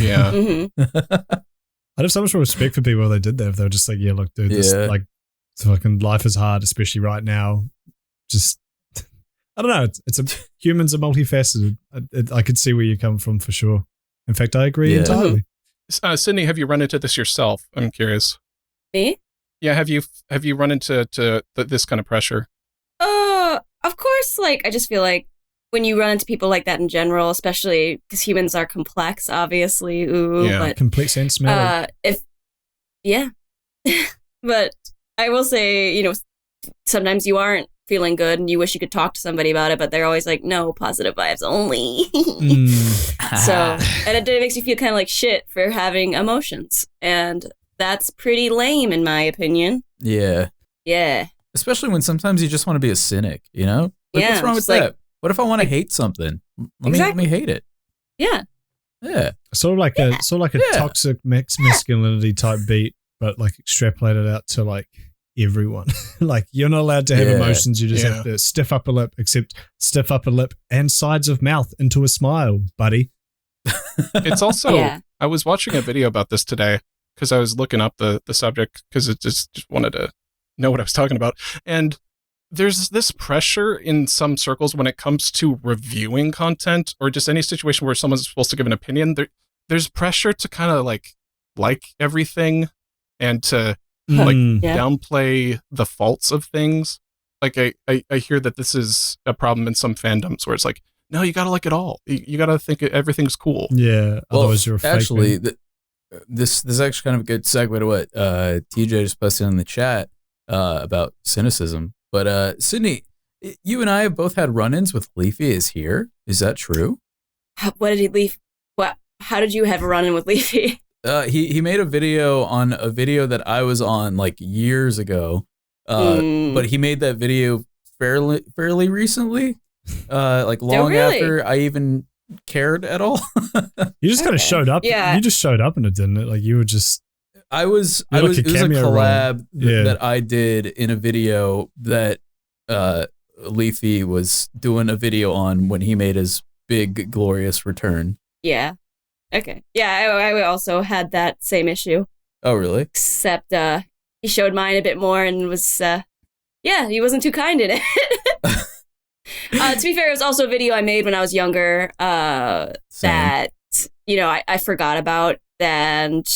Yeah. I'd have so much more respect for people if they did that. If they were just like, yeah, look, dude, this like fucking life is hard, especially right now. Just, I don't know. Humans are multifaceted. I could see where you come from for sure. In fact, I agree entirely. Sydney, have you run into this yourself? I'm curious. Me? Yeah, have you run into this kind of pressure? Of course. Like, I just feel like when you run into people like that in general, especially because humans are complex, obviously. But complex and smelly. But I will say, sometimes you aren't feeling good and you wish you could talk to somebody about it, but they're always like, no, positive vibes only. So, and it makes you feel kind of like shit for having emotions. And that's pretty lame, in my opinion. Yeah. Yeah. Especially when sometimes you just want to be a cynic, Like, what's wrong with that? What if I want to hate something? Let me hate it. Yeah. Yeah. Sort of like a toxic masculinity type beat, but like extrapolated out to like everyone. Like you're not allowed to have emotions. You just have to stiff upper lip, except stiff upper lip and sides of mouth into a smile, buddy. It's also, I was watching a video about this today because I was looking up the subject because it just wanted to know what I was talking about. And there's this pressure in some circles when it comes to reviewing content or just any situation where someone's supposed to give an opinion. There's pressure to kind of like everything and to downplay the faults of things. Like I hear that this is a problem in some fandoms where it's like, no, you gotta like it all. You gotta think everything's cool. Yeah. Otherwise you're a fake actually, this is actually kind of a good segue to what TJ just posted in the chat about cynicism. But Sydney, you and I have both had run-ins with Leafy is here. Is that true? What did he leave? What? How did you have a run-in with Leafy? He made a video on a video that I was on like years ago. But he made that video fairly recently. Like long after I even cared at all. You just kind of showed up. Yeah. You just showed up in it, didn't it? Like you were just it was a collab that I did in a video that Leafy was doing a video on when he made his big glorious return. Yeah. Okay. Yeah, I also had that same issue. Oh, really? Except he showed mine a bit more and was he wasn't too kind in it. To be fair, it was also a video I made when I was younger that I forgot about and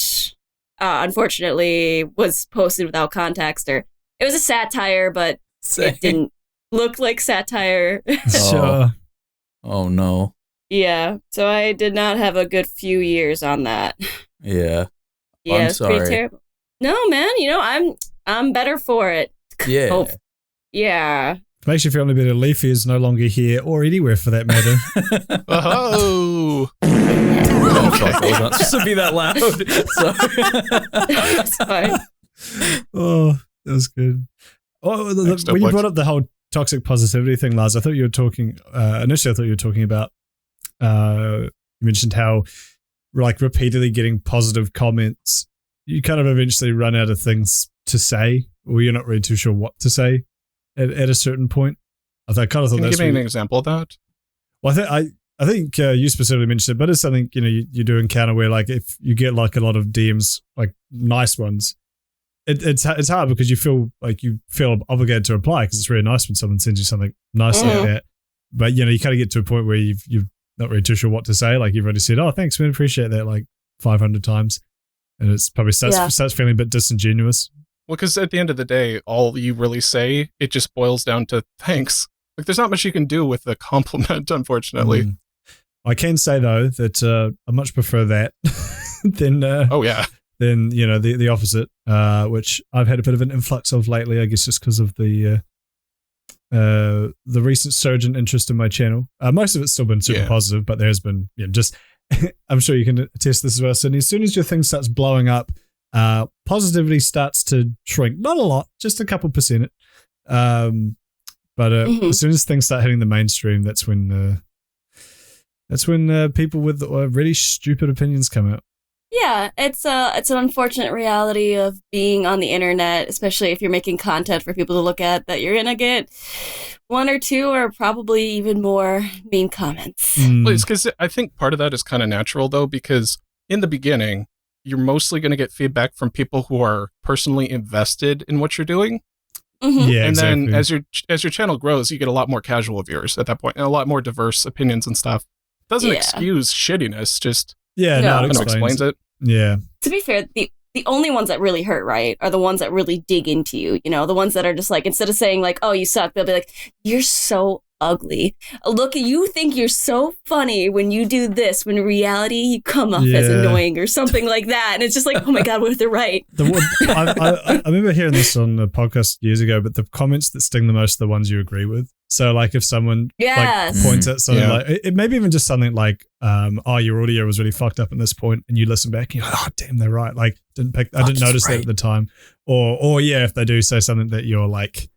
unfortunately was posted without context, or it was a satire, but it didn't look like satire. Sure. Oh no. Yeah, so I did not have a good few years on that. Yeah. Yeah, I'm it's sorry. pretty terrible. No, man, I'm better for it. Yeah. Yeah. Makes you feel a bit of Leafy is no longer here or anywhere for that matter. Oh. I was not supposed to be that loud. It's fine. Oh, that was good. Oh, when you brought up the whole toxic positivity thing, Lars, I thought you were talking, initially I thought you were talking about, you mentioned how like repeatedly getting positive comments, you kind of eventually run out of things to say, or you're not really too sure what to say at a certain point. I kind of thought. Can you give me an example of that? Well, I think you specifically mentioned it, but it's something you do encounter where like if you get like a lot of DMs, like nice ones, it's hard because you feel obligated to reply because it's really nice when someone sends you something nice like that. But you kind of get to a point where you're not really too sure what to say. Like you've already said, "Oh, thanks, man, appreciate that," like 500 times, and it's probably starts feeling a bit disingenuous. Well, because at the end of the day, all you really say, it just boils down to thanks. Like there's not much you can do with a compliment, unfortunately. I can say though that I much prefer that than then the opposite, which I've had a bit of an influx of lately, I guess, just because of the recent surge in interest in my channel. Most of it's still been super positive, but there has been just I'm sure you can attest this as well. So as soon as your thing starts blowing up, positivity starts to shrink. Not a lot, just a couple percent. But as soon as things start hitting the mainstream, that's when people with really stupid opinions come out. Yeah, it's an unfortunate reality of being on the internet, especially if you're making content for people to look at, that you're gonna get one or two or probably even more mean comments. Well, it's because I think part of that is kind of natural, though, because in the beginning, you're mostly going to get feedback from people who are personally invested in what you're doing. Yeah, and exactly. then as your channel grows, you get a lot more casual viewers at that point, and a lot more diverse opinions and stuff. Doesn't excuse shittiness, just no, it explains it. Yeah. To be fair, the only ones that really hurt, right, are the ones that really dig into you. The ones that are just like, instead of saying like, "Oh, you suck," they'll be like, "You're so ugly. Look, you think you're so funny when you do this. When in reality, you come off as annoying," or something like that. And it's just like, oh my god, what if they're right? I remember hearing this on a podcast years ago, but the comments that sting the most are the ones you agree with. So like if someone like points at something like it maybe even just something like oh, your audio was really fucked up at this point, and you listen back and you're like, oh damn, they're right. Like I didn't notice that at the time. Or if they do say something that you're like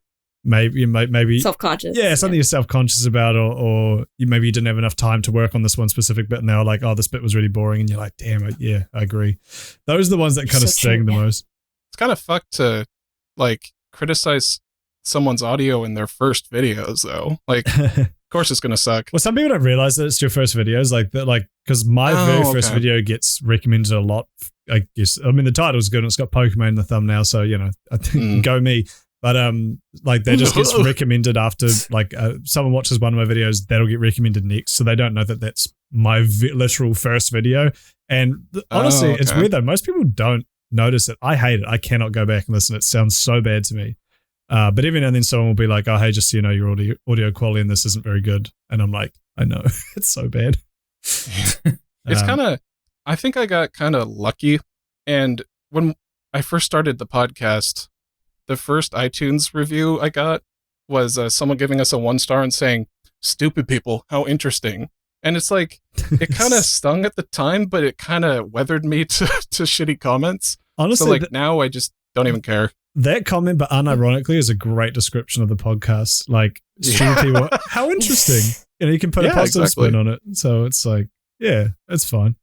maybe self-conscious. Yeah, something you're self-conscious about, or maybe you didn't have enough time to work on this one specific bit, and they're like, oh, this bit was really boring, and you're like, damn it, yeah, I agree. Those are the ones that kind of sting the most. It's kind of fucked to like criticize someone's audio in their first videos, though. Like, of course it's gonna suck. Well, some people don't realize that it's your first videos, like that, like because my very first video gets recommended a lot. I guess the title's good and it's got Pokemon in the thumbnail, so I think go me. But like that just gets recommended after like someone watches one of my videos, that'll get recommended next, so they don't know that that's my literal first video. And honestly, it's weird though. Most people don't notice it. I hate it. I cannot go back and listen. It sounds so bad to me. But every now and then someone will be like, "Oh, hey, just so you know, your audio quality in this isn't very good," and I'm like, "I know, it's so bad." It's kind of. I think I got kind of lucky, and when I first started the podcast, the first iTunes review I got was someone giving us a 1-star and saying, "Stupid people, how interesting." And it's like, it kind of stung at the time, but it kind of weathered me to shitty comments. Honestly, so like now I just don't even care. That comment, but unironically, is a great description of the podcast. Like, stupid people, how interesting. You can put a positive spin on it. So it's like, yeah, it's fine.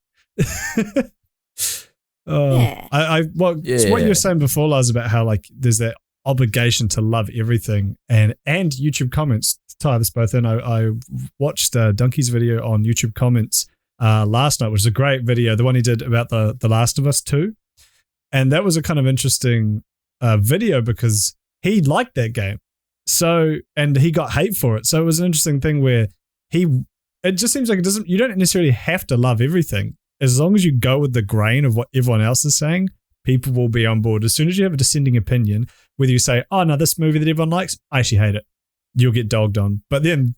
What you were saying before, Lars, about how like there's that obligation to love everything, and YouTube comments. To tie this both in, I watched Donkey's video on YouTube comments last night, which is a great video, the one he did about the Last of Us 2, and that was a kind of interesting video because he liked that game, and he got hate for it. So it was an interesting thing where it just seems like you don't necessarily have to love everything. As long as you go with the grain of what everyone else is saying, people will be on board. As soon as you have a dissenting opinion, whether you say, "Oh no, this movie that everyone likes, I actually hate it," you'll get dogged on. But then,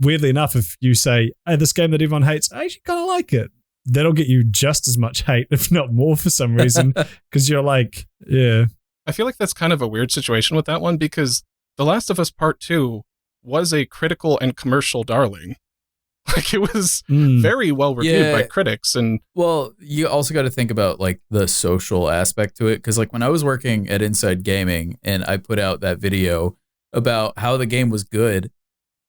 weirdly enough, if you say, "Hey, this game that everyone hates, I actually kind of like it," that'll get you just as much hate, if not more, for some reason, because you're like, yeah. I feel like that's kind of a weird situation with that one, because The Last of Us Part 2 was a critical and commercial darling. Like, it was very well reviewed by critics. And well, you also got to think about like the social aspect to it, because like when I was working at Inside Gaming and I put out that video about how the game was good,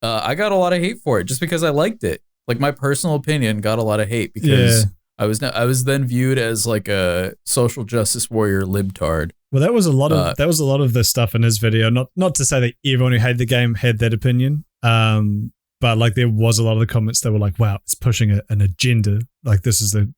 I got a lot of hate for it just because I liked it. Like my personal opinion got a lot of hate because I was then viewed as like a social justice warrior libtard. Well, that was a lot of the stuff in his video. Not to say that everyone who hated the game had that opinion. But like there was a lot of the comments that were like, "Wow, it's pushing an agenda. Like this is the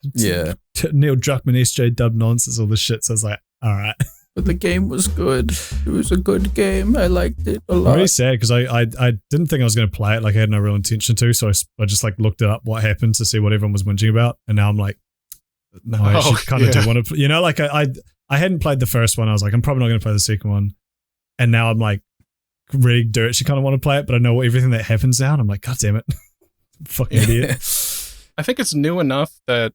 Neil Druckmann SJ dub nonsense, all this shit." So I was like, "All right." But the game was good. It was a good game. I liked it a lot. I'm really sad because I didn't think I was going to play it. Like I had no real intention to. So I just like looked it up what happened to see what everyone was whinging about, and now I'm like, no, I actually kind of do want to. Like I hadn't played the first one. I was like, I'm probably not going to play the second one, and now I'm like, really do actually kind of want to play it, but I know everything that happens now, and I'm like, God damn it, fucking idiot. I think it's new enough that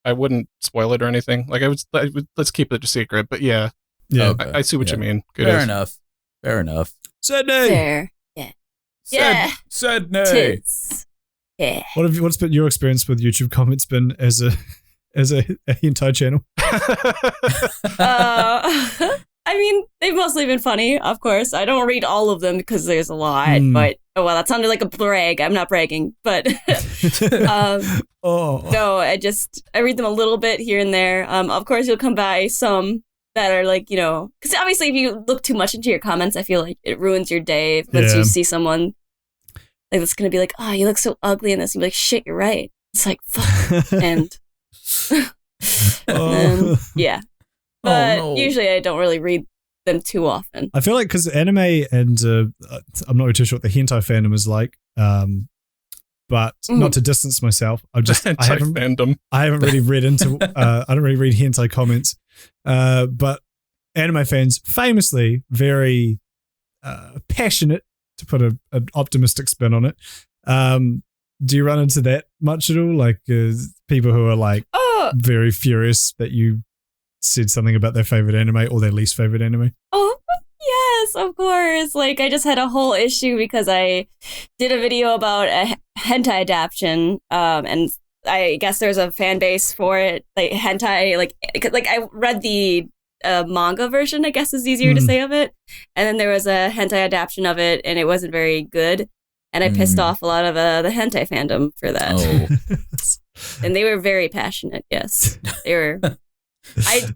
I wouldn't spoil it or anything. Like I would let's keep it a secret. But yeah, Okay. I see what you mean. Good Fair as. enough. Fair enough. Sydney. Fair. Yeah. Sydney. Tis. Yeah. What's been your experience with YouTube comments been as a hentai channel? I mean, they've mostly been funny, of course. I don't read all of them because there's a lot, but that sounded like a brag. I'm not bragging, but no, I read them a little bit here and there. Of course, you'll come by some that are like, because obviously if you look too much into your comments, I feel like it ruins your day. Once you see someone like that's going to be like, oh, you look so ugly in this. And you're like, shit, you're right. It's like, fuck. And then, yeah. But usually I don't really read them too often. I feel like because anime and I'm not really too sure what the hentai fandom is like, but not to distance myself, I haven't really read into. I don't really read hentai comments, but anime fans famously very passionate, to put an optimistic spin on it. Do you run into that much at all? Like people who are like very furious that you said something about their favorite anime or their least favorite anime? Oh, yes, of course. Like I just had a whole issue because I did a video about a hentai adaptation, and I guess there's a fan base for it. Like hentai, like I read the manga version, I guess is easier to say of it, and then there was a hentai adaptation of it, and it wasn't very good. And I pissed off a lot of the hentai fandom for that. Oh. And they were very passionate. Yes, they were.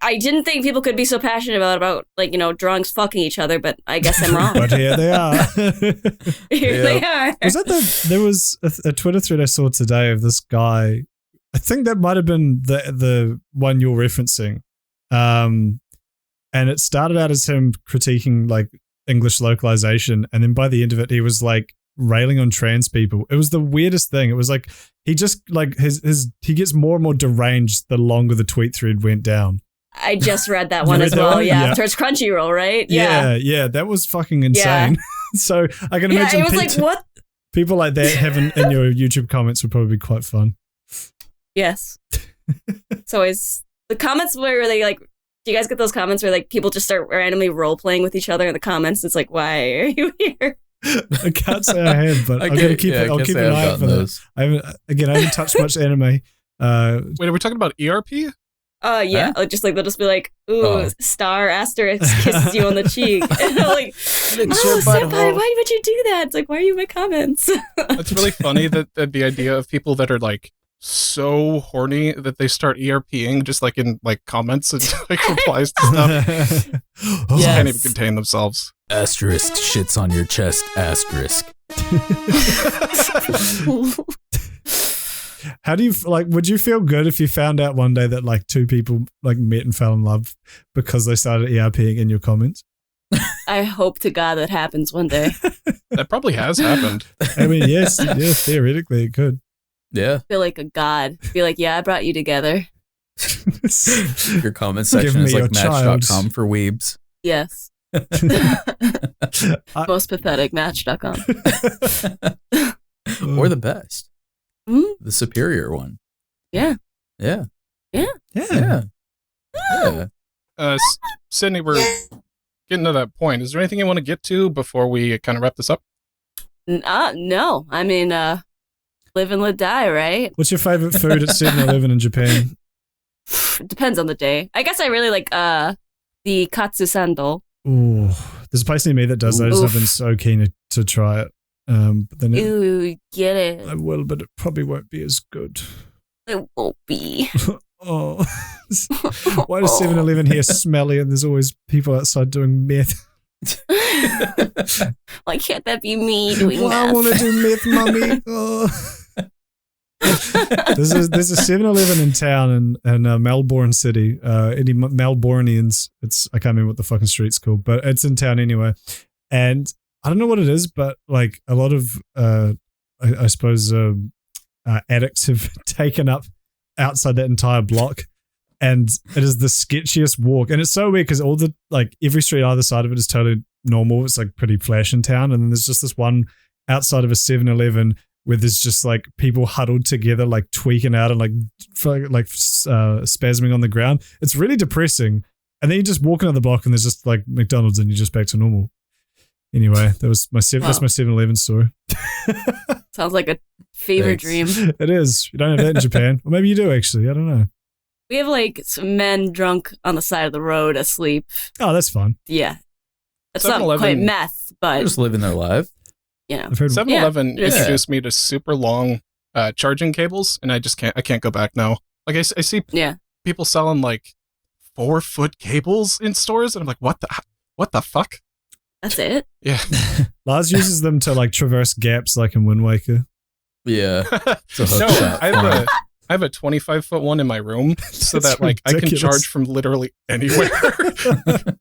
I didn't think people could be so passionate about like drunks fucking each other, but I guess I'm wrong. But here they are. Here they are. There was a Twitter thread I saw today of this guy. I think that might have been the one you're referencing. And it started out as him critiquing like English localization, and then by the end of it, he was like railing on trans people. It was the weirdest thing. It was like he just like he gets more and more deranged the longer the tweet thread went down. I just read that one as well. Yeah, towards Crunchyroll, right? Yeah, that was fucking insane. Yeah. So I can imagine it was like what people like that having in your YouTube comments would probably be quite fun. Yes. It's always the comments where they like. Do you guys get those comments where like people just start randomly role playing with each other in the comments? It's like, why are you here? I can't say I have, but I'm gonna keep it. I'll keep an eye out for that. I haven't touched much anime. Wait, are we talking about ERP? Yeah. Huh? Just like they'll just be like, ooh, star asterisk kisses you on the cheek. And I'm like, senpai, why would you do that? It's like, why are you in my comments? It's really funny that the idea of people that are like so horny that they start ERPing just like in like comments and like replies to stuff. Just can't even contain themselves. Asterisk shits on your chest. Asterisk. How do you like? Would you feel good if you found out one day that like two people like met and fell in love because they started ERPing in your comments? I hope to God that happens one day. That probably has happened. I mean, yes, theoretically it could. Yeah. Feel like a god. Be like, yeah, I brought you together. Your comment section is like Match.com for weebs. Yes. Most pathetic Match.com. Or the best. Mm-hmm. The superior one. Yeah. Yeah. Yeah. Yeah. Yeah. Sydney, we're getting to that point. Is there anything you want to get to before we kind of wrap this up? No. I mean, live and let die, right? What's your favorite food at 7-Eleven in Japan? It depends on the day. I guess I really like the katsu sando. Ooh, there's a place near me that does those. I've been so keen to try it. But then get it. I will, but it probably won't be as good. It won't be. Oh, why does 7-Eleven here smelly and there's always people outside doing meth? Why can't that be me doing meth? I want to do meth, mummy. Oh. There's a 7-Eleven in town in Melbourne City. Any Melbournians, I can't remember what the fucking street's called, but it's in town anyway. And I don't know what it is, but like a lot of I suppose addicts have taken up outside that entire block, and it is the sketchiest walk. And it's so weird because all the like every street either side of it is totally normal. It's like pretty flash in town, and then there's just this one outside of a 7-Eleven where there's just like people huddled together, like tweaking out and like spasming on the ground. It's really depressing. And then you just walk into the block and there's just like McDonald's and you're just back to normal. Anyway, that's my 7-Eleven story. Sounds like a fever dream. It is. You don't have that in Japan. Or maybe you do actually. I don't know. We have like some men drunk on the side of the road asleep. Oh, that's fun. Yeah. It's not quite meth, but They're just living their life. You know. 7-Eleven introduced me to super long charging cables, and I can't go back now. Like I see people selling like 4-foot cables in stores, and I'm like, what the fuck? That's it? Yeah. Lars uses them to like traverse gaps like in Wind Waker. Yeah. No, I have a 25-foot one in my room so that like ridiculous. I can charge from literally anywhere.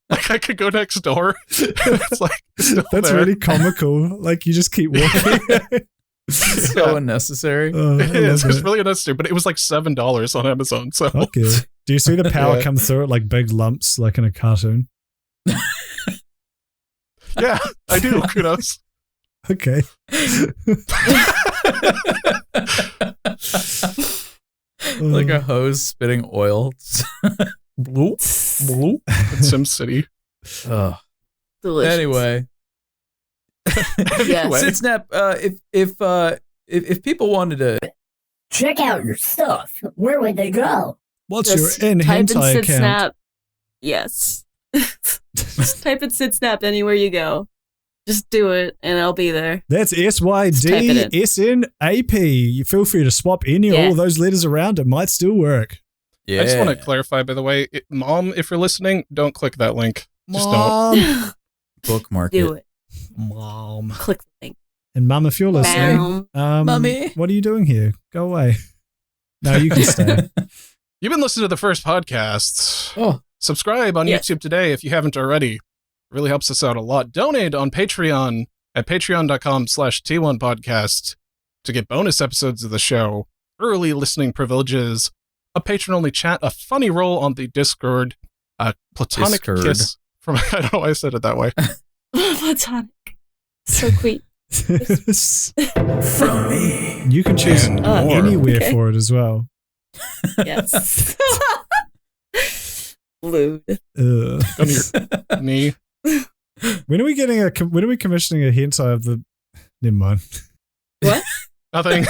Like I could go next door. It's like that's there. Really comical. Like you just keep walking. So unnecessary. It is. It's really unnecessary, but it was like $7 on Amazon. So okay. Do you see the power come through it like big lumps, like in a cartoon? Yeah, I do. Kudos. Okay. Like a hose spitting oil. Bloop, bloop. SimCity. Oh. Delicious. Anyway. Yes. Sydsnap, if people wanted to check out your stuff, where would they go? What's Just your type hentai in account? Sydsnap. Yes. Just type in Sydsnap anywhere you go. Just do it, and I'll be there. That's SYDSNAP. You feel free to swap any or all those letters around. It might still work. Yeah. I just want to clarify, by the way, Mom, if you're listening, don't click that link. Just Mom. don't. Bookmark do it. Mom. Click the link. And Mum, if you're listening, Mummy, what are you doing here? Go away. No, you can stay. You've been listening to the first podcast. Oh. Subscribe on YouTube today if you haven't already. It really helps us out a lot. Donate on Patreon at patreon.com/T1podcast to get bonus episodes of the show, early listening privileges, a patron-only chat, a funny roll on the Discord, a platonic kiss from... I don't know why I said it that way. Platonic. So sweet. From me. You can choose anywhere for it as well. Yes. Lewd. On your knee. When are we commissioning a hentai of the... Never mind. What? Nothing.